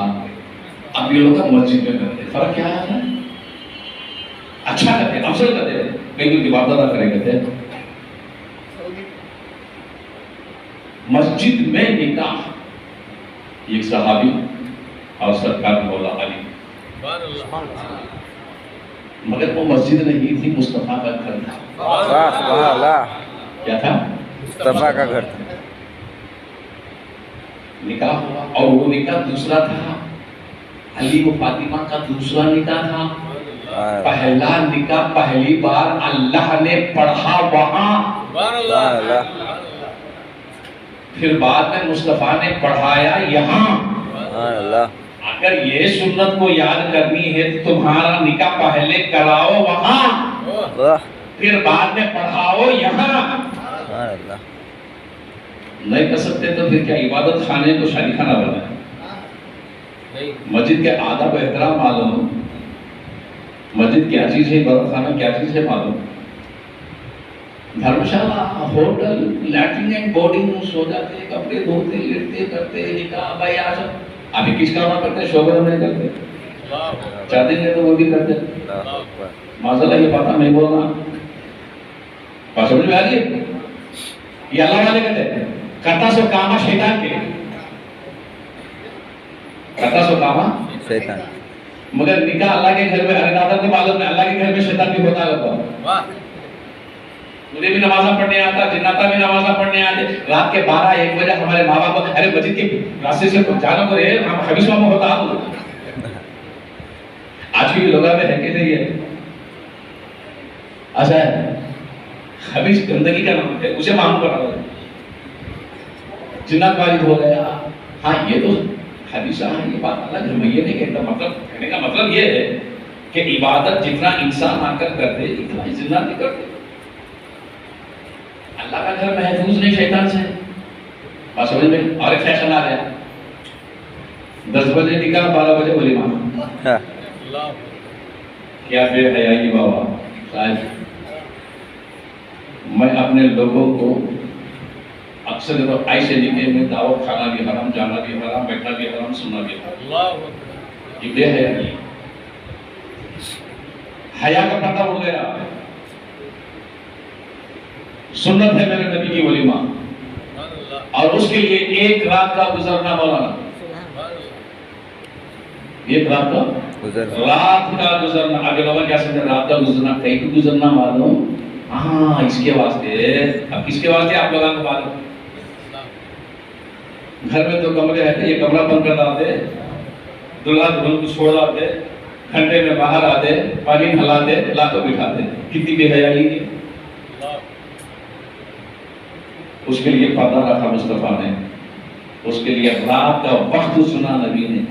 اب یہ لوگ مسجد میں کرتے. فرق کیا ہے؟ اچھا کرتے، افضل کرتے. کئی کوئی عبادت ادا کرے کرتے. مسجد میں نکاح ایک صحابی اور سرکار مولا علی، مگر وہ مسجد نہیں تھی، مصطفیٰ کا گھر تھا. سبحان اللہ. کیا تھا؟ مصطفیٰ کا گھر تھا. نکاح ہوا اور وہ نکاح دوسرا تھا. علی و فاطمہ کا دوسرا نکاح تھا. پہلا نکاح پہلی بار اللہ نے پڑھا وہاں، پھر بعد میں مصطفیٰ نے پڑھایا یہاں. اگر یہ سنت کو یاد کرنی ہے تو تمہارا نکاح پہلے کراؤ وہاں، پھر بعد میں پڑھاؤ یہاں. نہیں کر سکتے تو پھر کیا عبادت خانے کو شادی خانہ بنا ہے؟ مسجد کے آداب و احترام معلوم، مسجد کیا چیز ہے، عبادت خانہ کیا چیز ہے معلوم. Dharamshala, hotel, latrine and boarding, سو جاتے، کپڑے دھوتے، لیٹتے کرتے، نکاح بھائی آج ابھی کس کا کرتے، شوگر نہیں کرتے. چاہتے ہیں تو وہ بھی کرتے معذاللہ یہ بات نہیں بولنا بات سمجھ میں آ رہی ہے یہ اللہ والے کہتے ہیں کرتا سو کاما شیطان کے کرتا سو کاما شیطان مگر نکاح اللہ کے گھر میں ارے دادا کو معلوم ہے اللہ کے گھر میں شیطان بھی ہوتا ہے مجھے بھی نمازہ پڑھنے آتا جناتا بھی نمازہ پڑھنے آتے رات کے 12-1 بجے ہمارے ماں باپ ارے مسجد کے راستے سے جانا کو رہے ہم حبیث ماما ہوتا آج بھی لوگوں میں ہے کہ نہیں ہے ایسا ہے حبیث گندگی کا نام ہے اسے معلوم کرا ہے جنات واجد ہو گیا ہاں یہ تو حبیث یہ بات الگ ہے میں یہ نہیں کہتا مطلب کہنے کا مطلب یہ ہے کہ عبادت جتنا انسان آ کر کرتے اتنا ہی جنات بھی کرتے اللہ کا گھر محفوظ نہیں شیطان سے بات سمجھ میں اور ایک فیشن آ گیا 10 بجے نکاح 12 بجے ولیمہ کیا بے حیائی بابا صاحب میں اپنے لوگوں کو اکثر تو ایسے نکے میں دعوت کھانا بھی حرام جانا بھی حرام بیٹھنا بھی حرام سننا بھی حرام یہ بے حیائی حیا کا پردہ اڑ گیا سنت ہے میرے نبی کی ولیمہ اور اس کے لیے ایک رات کا گزرنا مولانا ایک رات کا گزرنا آگے لوگوں کیا سمجھے رات کا گزرنا کہیں بھی گزرنا معلوم ہاں اس کے واسطے اب کس کے واسطے آپ لوگوں کو معلوم گھر میں 2 کمرے رہتے یہ کمرہ بند کر ڈالتے دلہا دلہن کو چھوڑ ڈالتے گھنٹے میں باہر آتے پانی ہلاتے لا کو بٹھاتے کتنی بے حیائی ہے اس کے لیے پردہ رکھا مصطفیٰ نے اس کے لیے رات کا وقت سنا نبی نے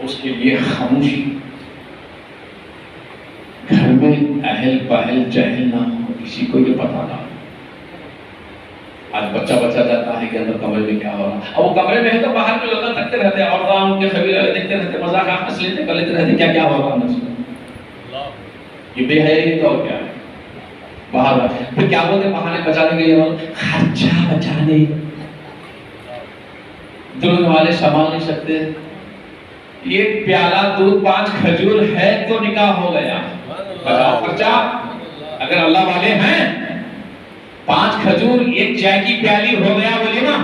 اس کے لیے خاموشی گھر میں اہل پہل چہل نہ ہو کسی کو یہ پتہ نہ ہو آج بچہ جاتا ہے کہ اندر کمرے میں کیا ہو رہا اب وہ کمرے میں ہے تو باہر کے لوگ تکتے رہتے ہیں اور ان کے خبیرہ دیکھتے رہتے مذاق ہنس لیتے کر لیتے رہتے کیا ہو رہا ہے یہ بے حیائی تو اور کیا ہے باہر پھر کیا بولتے بہانے بچانے کے لیے خرچہ بچانے دلہن والے سنبھال نہیں سکتے ایک پیالہ دودھ 5 کھجور ہے تو نکاح ہو گیا بچاؤ خرچہ اگر اللہ والے ہیں 5 کھجور ایک چائے کی پیالی ہو گیا ولیمہ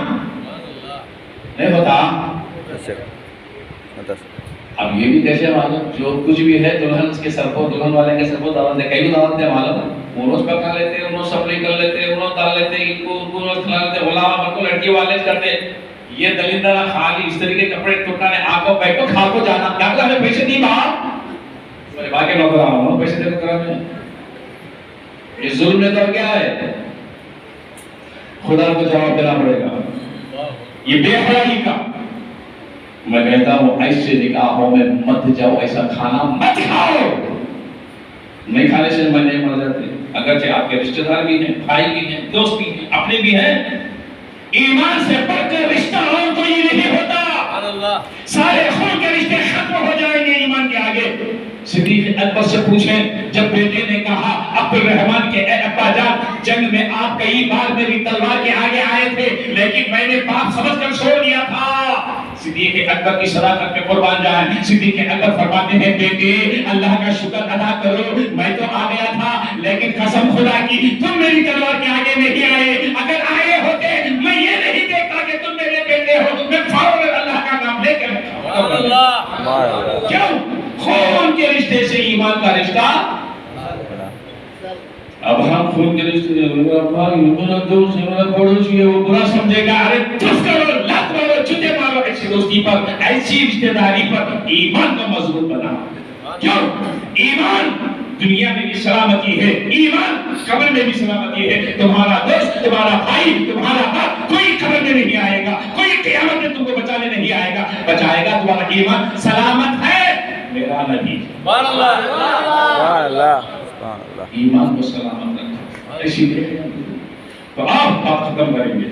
نہیں ہوتا اب یہ بھی کیسے معلوم جو کچھ بھی ہے دلہن کے سر کو دلہن والے کے سر کو دعوت دے کئی دعوت دے معلوم ہے وہ روز پکا لیتے انہوں سپلی کر لیتے انہوں ڈال لیتے ان کو روز کھلا لیتے غلام بن کو لڑکی والے کرتے یہ دلیندہ خالی اس طریقے کپڑے ٹوٹانے آگو بیٹھو کھا کو جانا کیا کہ ہمیں پیسے دی باپ میرے باقی نوکر آ رہا ہوں پیسے دے کر میں یہ ظلم میں تو کیا ہے خدا کو جواب دینا پڑے گا یہ بے حیائی کا میں کہتا ہوں ایسے نکاحوں میں مت جاؤ ایسا کھانا مت کھاؤ نہیں کھانے سے میں نہیں مر جاتے اگرچہ آپ کے رشتہ دار بھی ہیں بھائی بھی ہیں دوست بھی ہیں اپنے بھی ہیں ایمان سے بڑھ کر رشتہ اور کوئی نہیں ہوتا سارے خون کے رشتے ختم ہو جائیں گے ایمان کے آگے صدیق اکبر سے پوچھیں جب بیٹے نے کہا عبد الرحمن کے اے ابا جان جنگ میں آپ کئی بار میری تلوار کے آگے آئے تھے لیکن میں نے باپ سمجھ کر چھوڑ دیا تھا صدیق اکبر کی صداقت پہ قربان جائیں صدیق اکبر فرماتے ہیں بیٹے اللہ کا شکر ادا کرو میں تو آ گیا تھا لیکن قسم خدا کی تم میری تلوار کے آگے نہیں آئے اگر آئے ہوتے میں یہ نہیں دیکھتا کہ تم میرے بیٹے ہو میں فوراً اللہ کا نام لے کر کیوں خون کے رشتے سے ایمان کا رشتہ اب ہم خون کے رشتے میرا دوست ہے میرا پڑوسی ہے وہ برا سمجھے گا ارے چپ کرو لات مارو جوتے مارو ایسی دوستی پر ایسی رشتہ داری پر ایمان کو مضبوط بناؤ کیوں ایمان دنیا میں بھی سلامتی ہے ایمان قبر میں بھی سلامتی ہے تمہارا دوست تمہارا بھائی تمہارا باپ کوئی قبر میں نہیں آئے گا کوئی قیامت میں تم کو بچانے نہیں آئے گا بچائے گا تمہارا ایمان سلامت ہے میرا نبی سبحان اللہ ایمان کو سلامت رکھو اسی لیے تو آپ بات ختم کریں گے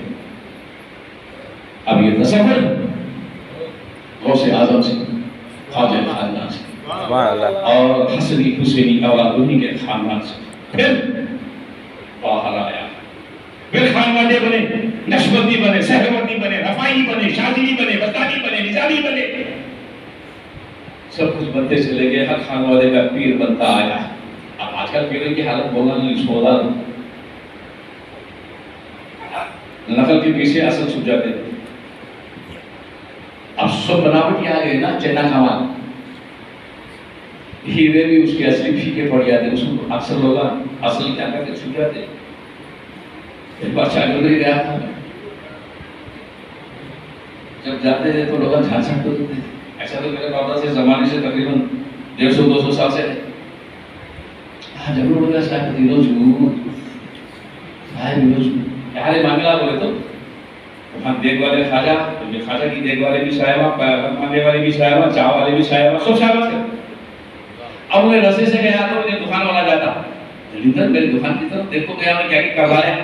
اب یہ تصور غوث اعظم سے خواجہ خاندان سے اور حسنی حسینی اولاد انہی کے خاندان سے پھر باہر آیا پھر خانوادے بنے نشبندی بنے سہروردی بنے رفائی بنے شاذلی بنے بستانی بنے نظامی بنے بنتے چلے گئے، ہر خانوادے کا پیر بنتا آیا۔ اب آج کل پیروں کی حالت بولنا نہیں چھوڑا، نقل کے پیچھے اصل چھپ جاتے تھے۔ اب سب بناوٹی آ گئے نا، چنا کمال، ہیرے بھی اس کے اصلی پھیکے پڑ جاتے، اس کو اکثر لوگ اصل کیا کرتے چھپ جاتے۔ ایک بار شاگرد ہی گیا تھا، جب جاتے تھے تو لوگ جھانسٹ ہوتے تھے۔ ایسا تو میرے بابا سے زمانے سے تقریباً 150-200 سال سے ہے۔ جب لوگ بولے صاحب دینوں یار معاملہ بولے تو وہاں دیکھ والے خواجہ، خواجہ کی دیکھ والے بھی صاحبہ، پانے والے بھی صاحبہ، چاہ والے بھی صاحبہ، سب صاحبہ تھے۔ اب انہیں رسے سے گیا تو انہیں دکان والا جاتا، جلندر میری دکان کی طرف دیکھو گیا میں کیا کر رہا ہے۔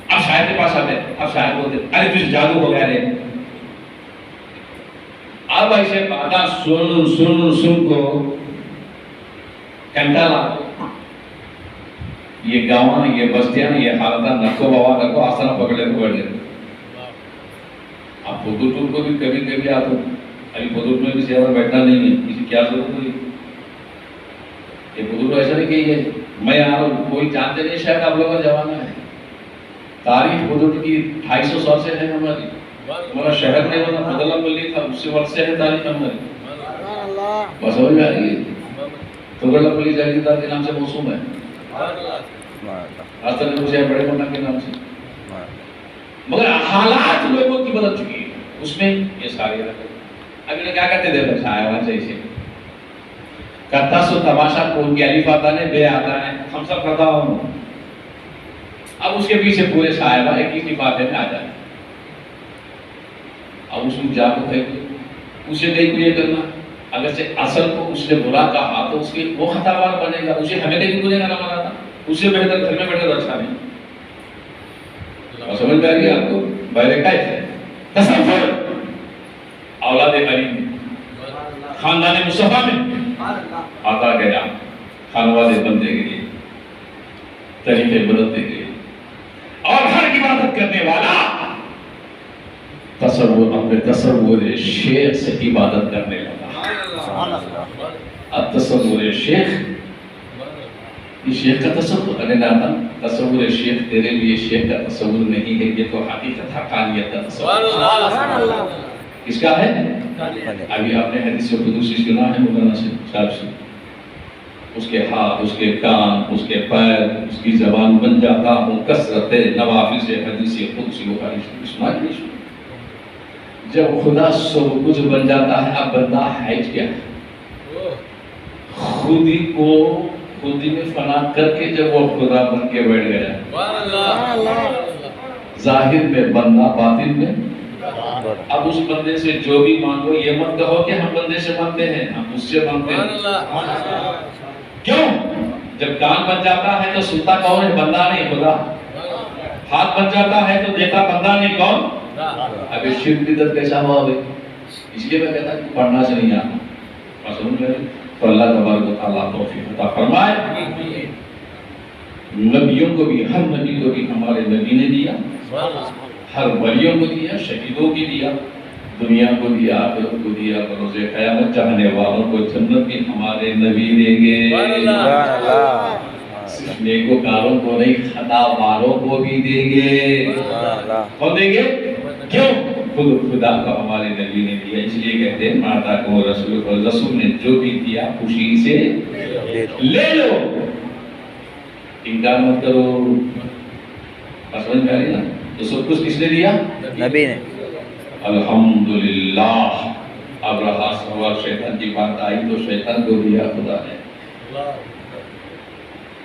اب شاید کے پاس آتے، اب شاید بولتے ارے تجھے جادو ہو گیا رے۔ اب ایسے باتاں سن کو کنٹالا یہ گاؤں یہ بستیاں یہ حالتاں نکو بابا نکو آسانہ پکڑے تو بڑھ گئے۔ اب پودر کو بھی کبھی کبھی آتا، ابھی پودر میں بھی زیادہ بیٹھنا نہیں ہے، کسی کیا ضرورت ہوئی۔ یہ پودر ایسا نہیں کہ یہ میں آ رہا ہوں، کوئی جانتے نہیں، شاید آپ لوگوں کا زمانہ ہے۔ تاریخ پودر کی 250 سال سے ہے ہماری، ہمارا شہر نہیں بنا، بدلا ملی تھا، اس سے وقت سے ہے تاریخ ہماری۔ بس سمجھ میں آ رہی ہے، بدلا ملی جاگیردار کے نام سے موسوم ہے، آج تک مجھے بڑے منا کے نام سے، مگر حالات لوگوں کی بدل چکی ہے، اس میں یہ ساری حرکت۔ اب انہیں کیا کرتے تھے بچہ آیا وہاں سے اسے کرتا سو تماشا، کون کی الف آتا ہے بے آتا ہے، ہم سب کرتا ہوں۔ اب اس کے پیچھے پورے صاحبہ ایک ہی لفافے میں آ جائے، اب اس میں جا کو کہے اسے نہیں کو یہ کرنا، اگر سے اصل کو اس نے برا کہا تو اس کے وہ خطا بار بنے گا، اسے ہمیں نہیں بولے گا نہ مانا تھا، اس سے بہتر گھر میں بیٹھے تو اچھا نہیں۔ اور سمجھ میں آ رہی ہے آپ کو؟ بہرے کیف ہے تصور اولاد علی میں، خاندان مصطفیٰ میں آتا گیا، خانوادے بنتے گئے، طریقے بدلتے گئے، اور ہر عبادت کرنے والا تصور اپنے تصور شیخ سے عبادت کرنے لگا۔ اب تصور شیخ، یہ شیخ کا تصور، ارے نانا تصور شیخ تیرے لیے شیخ کا تصور نہیں ہے، یہ تو حقیقت حقانیت کا تصور۔ کس کا ہے؟ ابھی آپ نے حدیث قدسی سنا ہے مولانا صاحب سے، اس کے ہاتھ، اس کے کان، اس کے پیر، اس کی زبان بن جاتا ہوں کثرت نوافل سے حدیث قدسی بخاری شریف۔ جب خدا سب کچھ بن جاتا ہے، اب بندہ ہے کیا؟ خود ہی کو خود ہی میں فنا کر کے جب وہ خدا بن کے بیٹھ گیا، ظاہر میں بندہ، باطن میں۔ اب اس بندے سے جو بھی مانگو یہ مت کہو کہ ہم بندے سے مانگتے ہیں، ہم اس سے مانگتے ہیں۔ کیوں؟ جب کان بن جاتا ہے تو سنتا کون ہے؟ بندہ نہیں، خدا۔ ہاتھ بن جاتا ہے تو دیتا بندہ نہیں، کون؟ اب یہ شرک بدعت کیسا ہوا ہوئے؟ اس لیے میں کہتا کہ پڑھنا سے نہیں آتا، سمجھ گئے؟ تو اللہ تبارک و تعالیٰ توفیق عطا فرمائے۔ نبیوں کو بھی، ہر نبی کو بھی ہمارے نبی نے دیا، ہر ولیوں کو دیا، شہیدوں کو دیا، دنیا کو دیا، آخرت کو دیا، روز قیامت چاہنے والوں کو جنت بھی ہمارے نبی دیں گے، صرف نیکوکاروں کو نہیں، خطا والوں کو بھی دیں گے۔ کون دیں گے؟ کیوں؟ خود خدا کو ہمارے نبی نے دیا، اس لیے کہتے ہیں ماتا کو رسول نے جو بھی دیا خوشی سے لے لو، انکار مت کرو۔ سمجھ میں آ رہی نا؟ تو سب کچھ کس نے دیا؟ نبی نے۔ الحمدللہ۔ اب رہا سوال شیطان کی بات آئی تو شیطان کو دیا خدا نے۔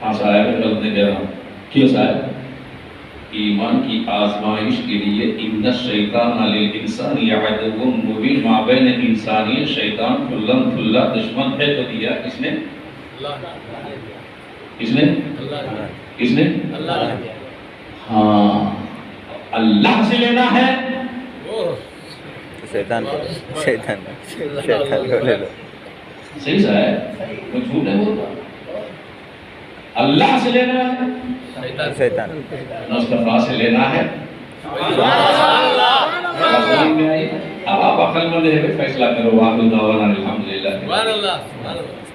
ہاں صاحب غلط نہیں کہہ رہا ہوں، کیوں صاحب؟ ایمان کی آزمائش کے لیے ان الشیطان للانسان عدو مبین، مابین انسانی شیطان کھلم کھلا دشمن ہے تو دیا کس نے؟ کس نے؟ کس نے؟ ہاں، اللہ سے لینا ہے، شیطان کو لے لو۔ صحیح صاحب، میں جھوٹ نہیں بول رہا۔ اللہ سے لینا ہے، شیطان مصطفیٰ سے لینا ہے۔ اب آپ عقل مند ہے، فیصلہ کرو۔ واقع دعوانا الحمدللہ۔ سبحان اللہ